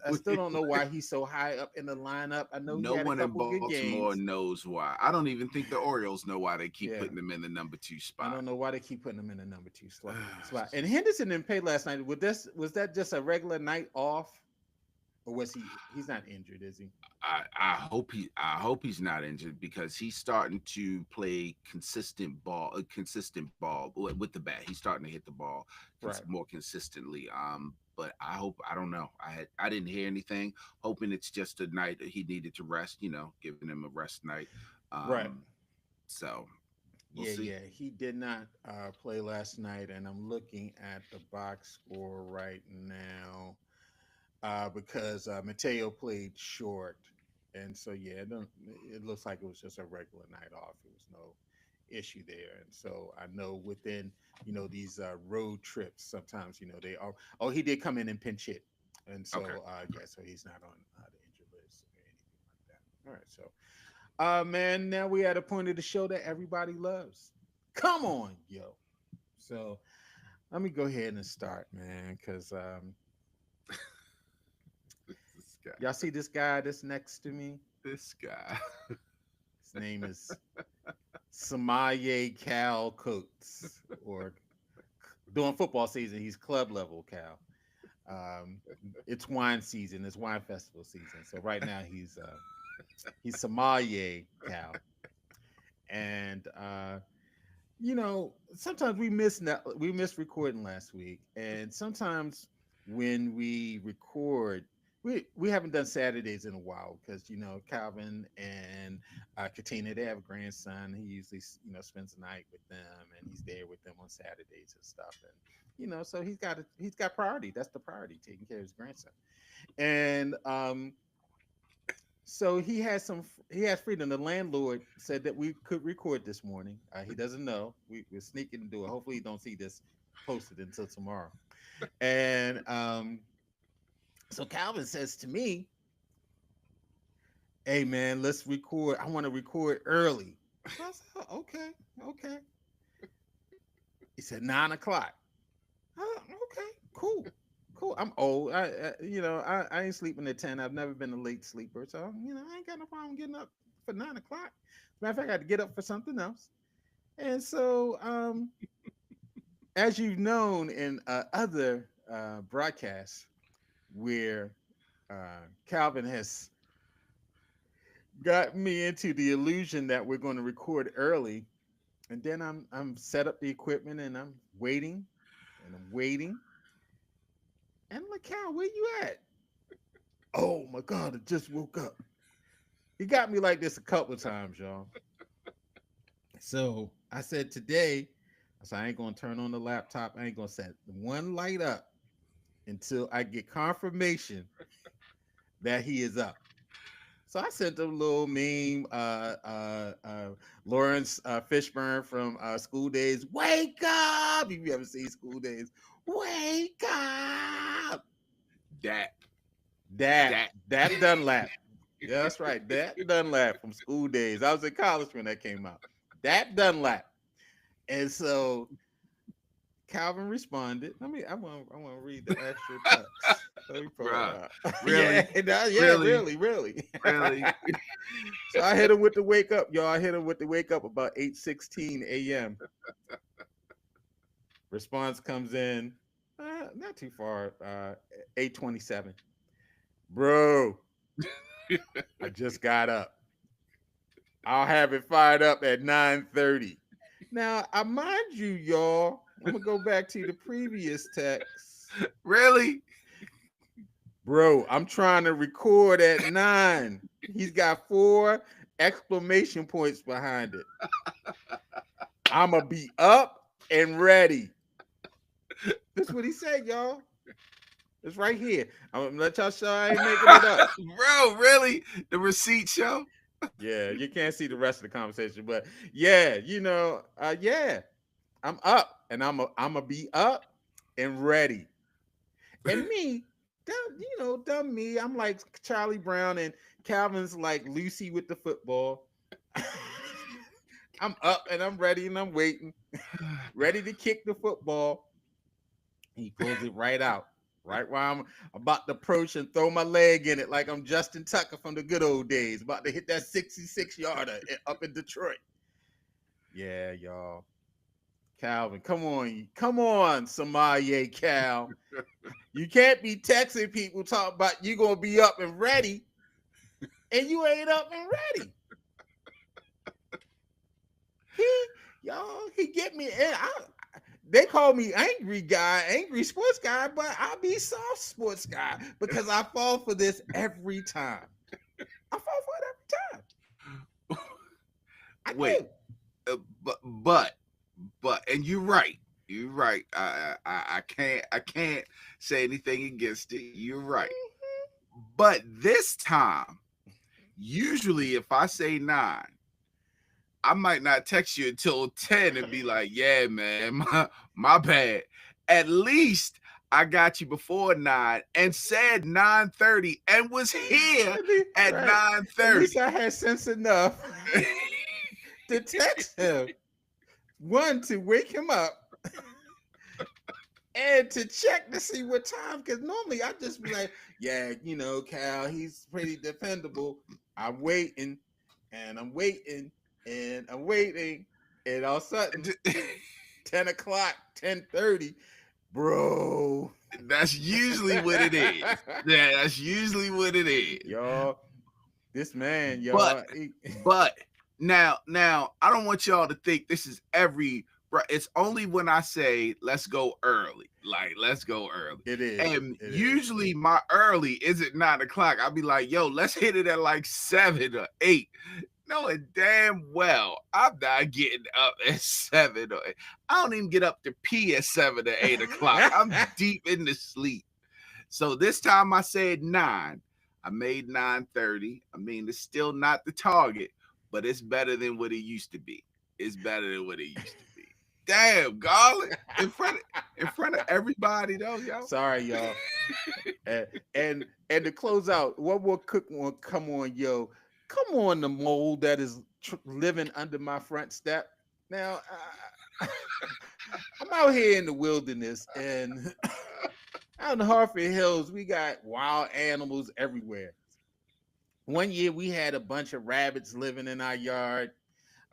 I still don't know why he's so high up in the lineup. I know he No had a one in couple good Baltimore games. knows why. I don't even think the Orioles know why they keep Yeah, putting him in the number two I spot. don't know why they keep putting him in the number two slot. And Henderson didn't play last night. Was that just a regular night off, or was he's not injured? Is he? I hope he's not injured because he's starting to play consistent ball with the bat. He's starting to hit the ball Right, more consistently. But I don't know. I didn't hear anything. Hoping it's just a night that he needed to rest. Giving him a rest night. right. Um, so we'll Yeah, see. yeah. He did not play last night, and I'm looking at the box score right now because Mateo played short, and so yeah, it looks like it was just a regular night off. It was no issue there, and so I know within these road trips, sometimes they are. Oh, he did come in and pinch hit, and Okay. so yeah, so he's not on the injured list or anything like that. All right, so man, now we at a point of the show that everybody loves. Come on, yo. So let me go ahead and start, man, because This guy. y'all see this guy that's next to me. This guy. His name is Samaye Cal Coates, or During football season, he's club level, Cal. Um, it's wine season. It's wine festival season. So right now he's sommelier, Cal, and sometimes we missed recording last week, and sometimes when we record, we haven't done Saturdays in a while because Calvin and Katina, they have a grandson. He usually spends the night with them, and he's there with them on Saturdays and stuff. And so he's got priority. That's the priority, taking care of his grandson. And so he has freedom. The landlord said that we could record this morning. He doesn't know. We're sneaking to do it. Hopefully, you don't see this posted until tomorrow. And so Calvin says to me, "Hey man, let's record. I want to record early." So I said, "Oh, okay, okay." He said 9 o'clock. Okay, cool. Cool. I'm old. I ain't sleeping at 10. I've never been a late sleeper. So, I ain't got no problem getting up for 9 o'clock. Matter of fact, I had to get up for something else. And so, as you've known in other broadcasts where Calvin has got me into the illusion that we're going to record early, and then I'm set up the equipment and I'm waiting and I'm waiting. And I'm like, Cal, where you at? Oh my God, I just woke up. He got me like this a couple of times, y'all. So I said today, I said, I ain't gonna turn on the laptop. I ain't gonna set one light up until I get confirmation that he is up. So I sent him a little meme, Lawrence Fishburne from School Days. Wake up! If you ever seen School Days, wake up! That That that that Dunlap. Yeah, that's right. That Dunlap from School Days. I was in college when that came out. That Dunlap. And so Calvin responded. I want to read the actual text. Let me pull it bruh. up. Really? Yeah, Really? really, really. Really? So I hit him with the wake up, y'all. I hit him with the wake up about 8:16 a.m. Response comes in, not too far, 8:27. Bro, I just got up. I'll have it fired up at 9:30. Now, I mind you, y'all. I'm gonna go back to the previous text. Really? Bro, I'm trying to record at 9. He's got 4 exclamation points behind it. I'ma be up and ready. This is what he said, y'all. It's right here. I'm gonna let y'all show I ain't making it up. Bro, really? The receipt show? Yeah, you can't see the rest of the conversation, but yeah, yeah, I'm up and I'm gonna be up and ready. And me, dumb me. I'm like Charlie Brown and Calvin's like Lucy with the football. I'm up and I'm ready and I'm waiting, ready to kick the football. He pulls it right out, right while I'm about to approach and throw my leg in it like I'm Justin Tucker from the good old days, about to hit that 66-yarder up in Detroit. Yeah, y'all. Calvin, come on, Sommelier Cal. You can't be texting people talking about you gonna be up and ready, and you ain't up and ready. He get me. And they call me angry guy, angry sports guy, but I be soft sports guy because I fall for this every time. I fall for it every time. I Wait, do. but, and you're right. You're right. I can't say anything against it. You're right. But this time, usually if I say 9, I might not text you until 10 and be like, yeah, man, my bad. At least I got you before 9 and said 9:30 and was here at Right. At 9:30. least I had sense enough to text him. One, to wake him up, and to check to see what time. Because normally I just be like, yeah, Cal, he's pretty dependable. I'm waiting, and I'm waiting, and I'm waiting, and all of a sudden, 10 o'clock, 10:30, bro. That's usually what it is. Yeah, that's usually what it is. Y'all, this man, But y'all. but now I don't want y'all to think this is every right. It's only when I say let's go early. Like let's go early. It is. And It is. usually my early isn't 9 o'clock. I'll be like, yo, let's hit it at like 7 or 8. Knowing damn well I'm not getting up at 7 or 8. I don't even get up to pee at 7 or 8 o'clock. I'm deep in the sleep. So this time I said 9. I made 9:30. I mean, it's still not the target, but it's better than what it used to be. It's better than what it used to be. Damn, Garlic. In front of everybody though, yo. Sorry, y'all. And to close out, one more quick one. Come on, yo. Come on, the mole that is living under my front step. Now, I'm out here in the wilderness, and out in the Hartford Hills, we got wild animals everywhere. One year we had a bunch of rabbits living in our yard.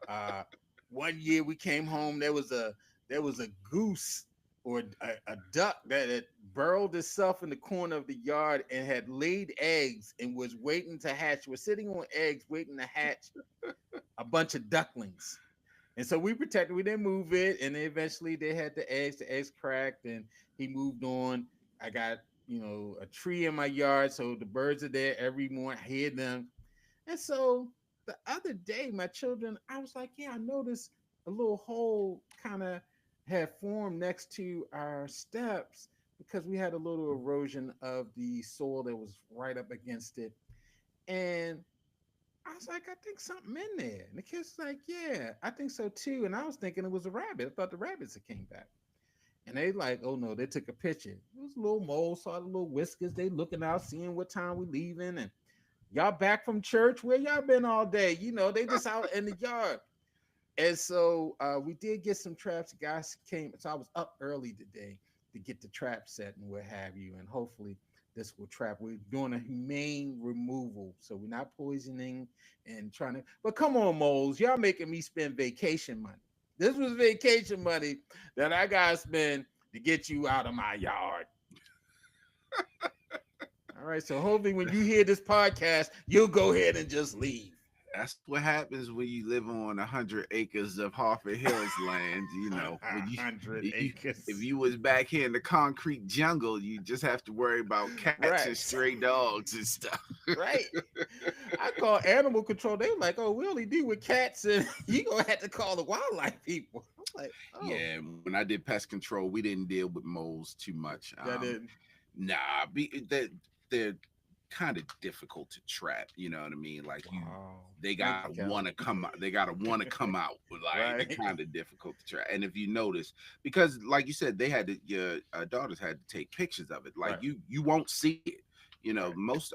Uh, One year we came home, there was a goose or a duck that had burrowed itself in the corner of the yard and had laid eggs and was waiting to hatch. Was sitting on eggs waiting to hatch a bunch of ducklings. And so we protected. We didn't move it, and then eventually they had the eggs. The eggs cracked, and he moved on. I got a tree in my yard, so the birds are there every morning. I hear them, and so the other day, my children, I was like, yeah, I noticed a little hole kind of had formed next to our steps because we had a little erosion of the soil that was right up against it. And I was like, I think something in there. And the kids was like, yeah, I think so too. And I was thinking it was a rabbit. I thought the rabbits had came back. And they like, oh no, they took a picture. It was a little mole, saw the little whiskers. They looking out, seeing what time we leaving. And y'all back from church? Where y'all been all day? They just out in the yard. And so we did get some traps. The guys came. So I was up early today to get the trap set and what have you. And hopefully this will trap. We're doing a humane removal. So we're not poisoning and trying to. But come on, moles. Y'all making me spend vacation money. This was vacation money that I got to spend to get you out of my yard. All right. So hopefully when you hear this podcast, you'll go ahead and just leave. That's what happens when you live on 100 acres of Hartford Hills land. When you 100 if you if acres. you was back here in the concrete jungle, you just have to worry about cats and Right. stray dogs and stuff. Right. I call animal control. They were like, oh, we only deal with cats, and you gonna have to call the wildlife people. I'm like, oh, Yeah, when I did pest control, we didn't deal with moles too much. that didn't. Nah, they're kind of difficult to trap. You know what I mean? Like Wow. they Thank you, gotta want Kelly. to come out. They gotta want to come out. Like they're Right. kind of difficult to trap. And if you notice, because like you said, your daughters had to take pictures of it. Like Right. you won't see it. Right. Most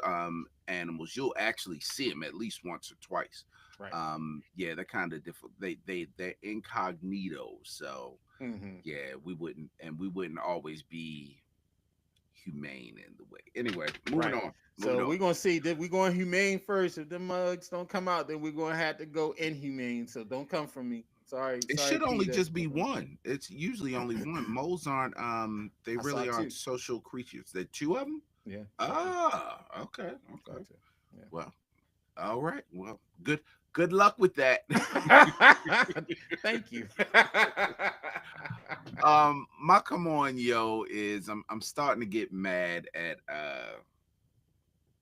animals you'll actually see them at least once or twice. Right. Yeah, they're kind of difficult. They're incognito. So Mm-hmm. yeah, we wouldn't always be humane in the way. Anyway, moving Right. on. Moving So on. we're gonna see that we're going humane first. If the mugs don't come out, then we're gonna have to go inhumane. So don't come from me. Sorry, It sorry, should only Peter. just be one. It's usually only one. Moles aren't they I saw really aren't two. social creatures. There are two of them? Yeah, saw two. Ah, okay, Saw okay. two. Yeah. Well, all right. Well, good luck with that. Thank you. My come on, yo, is I'm starting to get mad at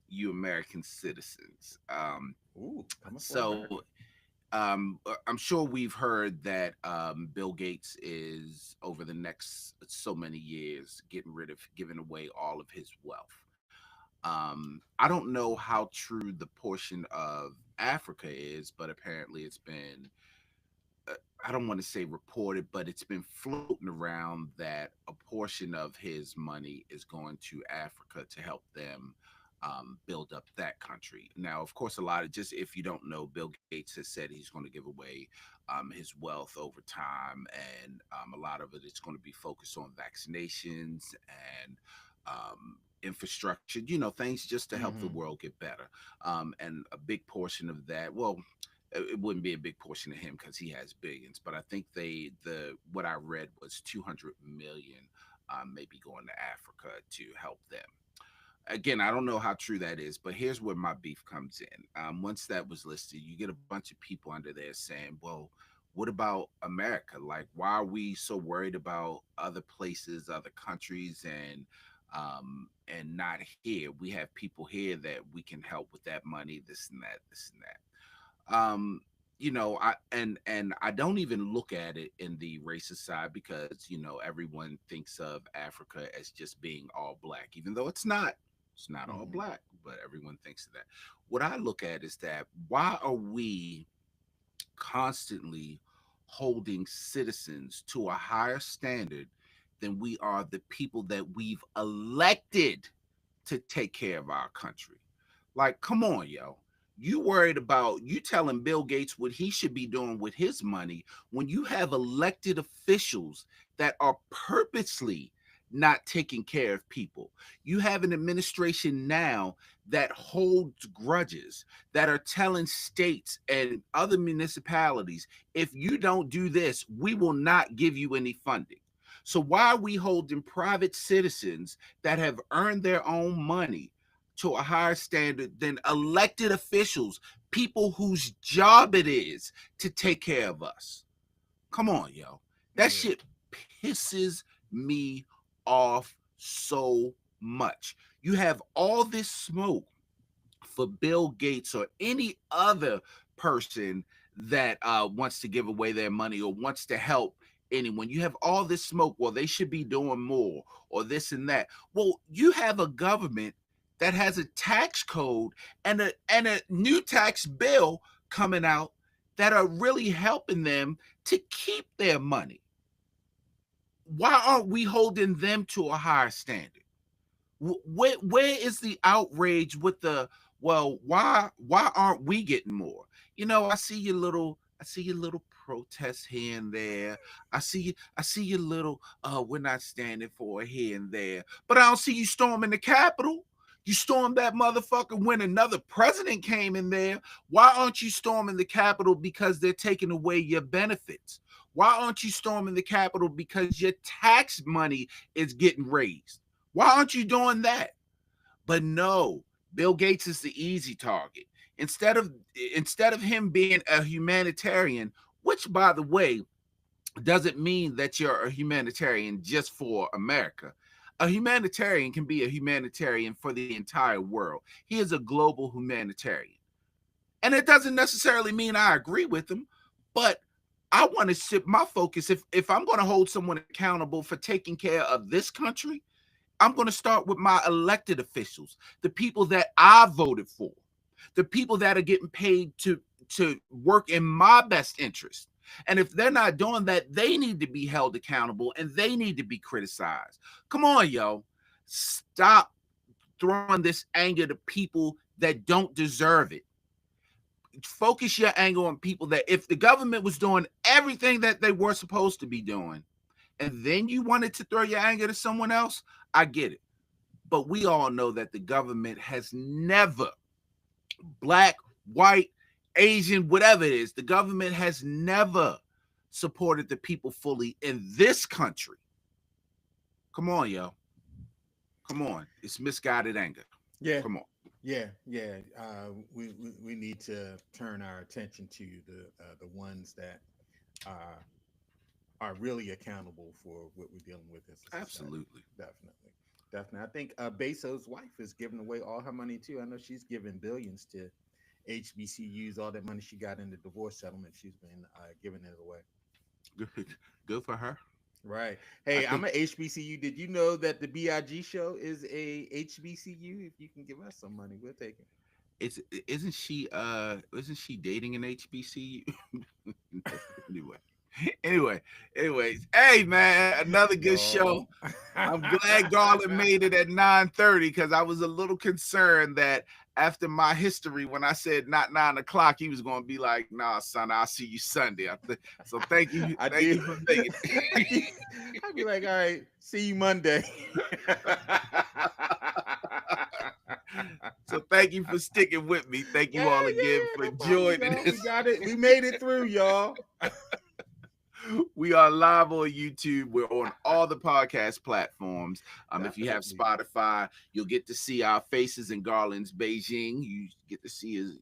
you American citizens. Ooh, coming for So America. I'm sure we've heard that Bill Gates is over the next so many years giving away all of his wealth. I don't know how true the portion of Africa is, but apparently it's been, uh, I don't want to say reported, but it's been floating around that a portion of his money is going to Africa to help them build up that country. Now, of course, a lot of just if you don't know, Bill Gates has said he's going to give away his wealth over time, and a lot of it is going to be focused on vaccinations and infrastructure, things just to help the Mm-hmm. world get better. And a big portion of that, well, it wouldn't be a big portion of him because he has billions, but I think the what I read was 200 million, maybe going to Africa to help them. Again, I don't know how true that is, but here's where my beef comes in. Once that was listed, you get a bunch of people under there saying, well, what about America? Like, why are we so worried about other places, other countries, and not here? We have people here that we can help with that money, this and that, this and that. I don't even look at it in the racist side because everyone thinks of Africa as just being all black, even though it's not all Mhm. black, but everyone thinks of that. What I look at is that why are we constantly holding citizens to a higher standard than we are the people that we've elected to take care of our country? Like, come on, yo. You worried about you telling Bill Gates what he should be doing with his money when you have elected officials that are purposely not taking care of people. You have an administration now that holds grudges, that are telling states and other municipalities, if you don't do this, we will not give you any funding. So why are we holding private citizens that have earned their own money to a higher standard than elected officials, people whose job it is to take care of us? Come on, yo. That Yeah. shit pisses me off so much. You have all this smoke for Bill Gates or any other person that wants to give away their money or wants to help anyone. You have all this smoke. Well, they should be doing more or this and that. Well, you have a government that has a tax code and a new tax bill coming out that are really helping them to keep their money. Why aren't we holding them to a higher standard? Where is the outrage with the, well, why aren't we getting more? I see your little protests here and there. I see your little we're not standing for it here and there. But I don't see you storming the Capitol. You stormed that motherfucker when another president came in there. Why aren't you storming the Capitol because they're taking away your benefits? Why aren't you storming the Capitol because your tax money is getting raised? Why aren't you doing that? But no, Bill Gates is the easy target. Instead of him being a humanitarian, which by the way doesn't mean that you're a humanitarian just for America. A humanitarian can be a humanitarian for the entire world. He is a global humanitarian. And it doesn't necessarily mean I agree with him, but I want to shift my focus. If I'm going to hold someone accountable for taking care of this country, I'm going to start with my elected officials, the people that I voted for, the people that are getting paid to work in my best interest. And if they're not doing that, they need to be held accountable and they need to be criticized. Come on, yo. Stop throwing this anger to people that don't deserve it. Focus your anger on people that, if the government was doing everything that they were supposed to be doing, and then you wanted to throw your anger to someone else, I get it. But we all know that the government has never, black, white, Asian, whatever it is, the government has never supported the people fully in this country. Come on, yo. Come on. It's misguided anger. Yeah. Come on. Yeah. We need to turn our attention to the ones that uh, are really accountable for what we're dealing with as a society. Absolutely. Definitely. I think Bezos' wife is giving away all her money too. I know she's giving billions to HBCUs. All that money she got in the divorce settlement, she's been giving it away. Good for her. Right. I Hey, I'm think a HBCU. Did you know that the B.I.G show is a HBCU? If you can give us some money, we'll take it. it's isn't she dating an HBCU? anyway. Anyway, anyways, hey man, another good Yo. show. I'm glad Garland made it at 9:30 because I was a little concerned that after my history, when I said not 9 o'clock, he was going to be like, "Nah, son, I'll see you Sunday." So I thank do. you for making I do. it. I'd be like, all right, see you Monday. So thank you for sticking with me. Thank you all again for joining us. We got it. We made it through, y'all. We are live on YouTube. We're on all the podcast platforms. If you have Spotify, you'll get to see our faces in Garland's Beijing. You get to see his,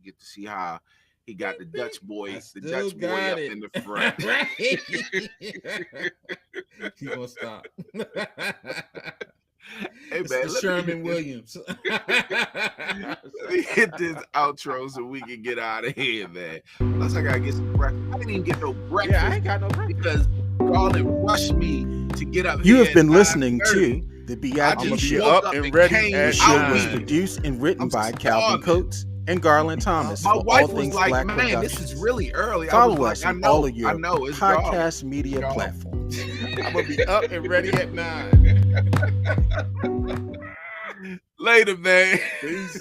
get to see how he got the Dutch boy up in the front. He gonna stop. Hey man, Sherman Williams. Let me hit this outro so we can get out of here, man. Plus, I gotta get some breakfast. I didn't even get no breakfast. Yeah, I ain't got no breakfast because Garland rushed me to get up. You have been listening to the B.I.G. Show. Up and ready. The show was produced and written by Calvin Coates and Garland Thomas. My for wife All was Things like, Black "Man, Productions. this is really early." Follow us on all of your it's podcast Garland. media platforms. I'm gonna be up and ready at 9. Later, man. Peace.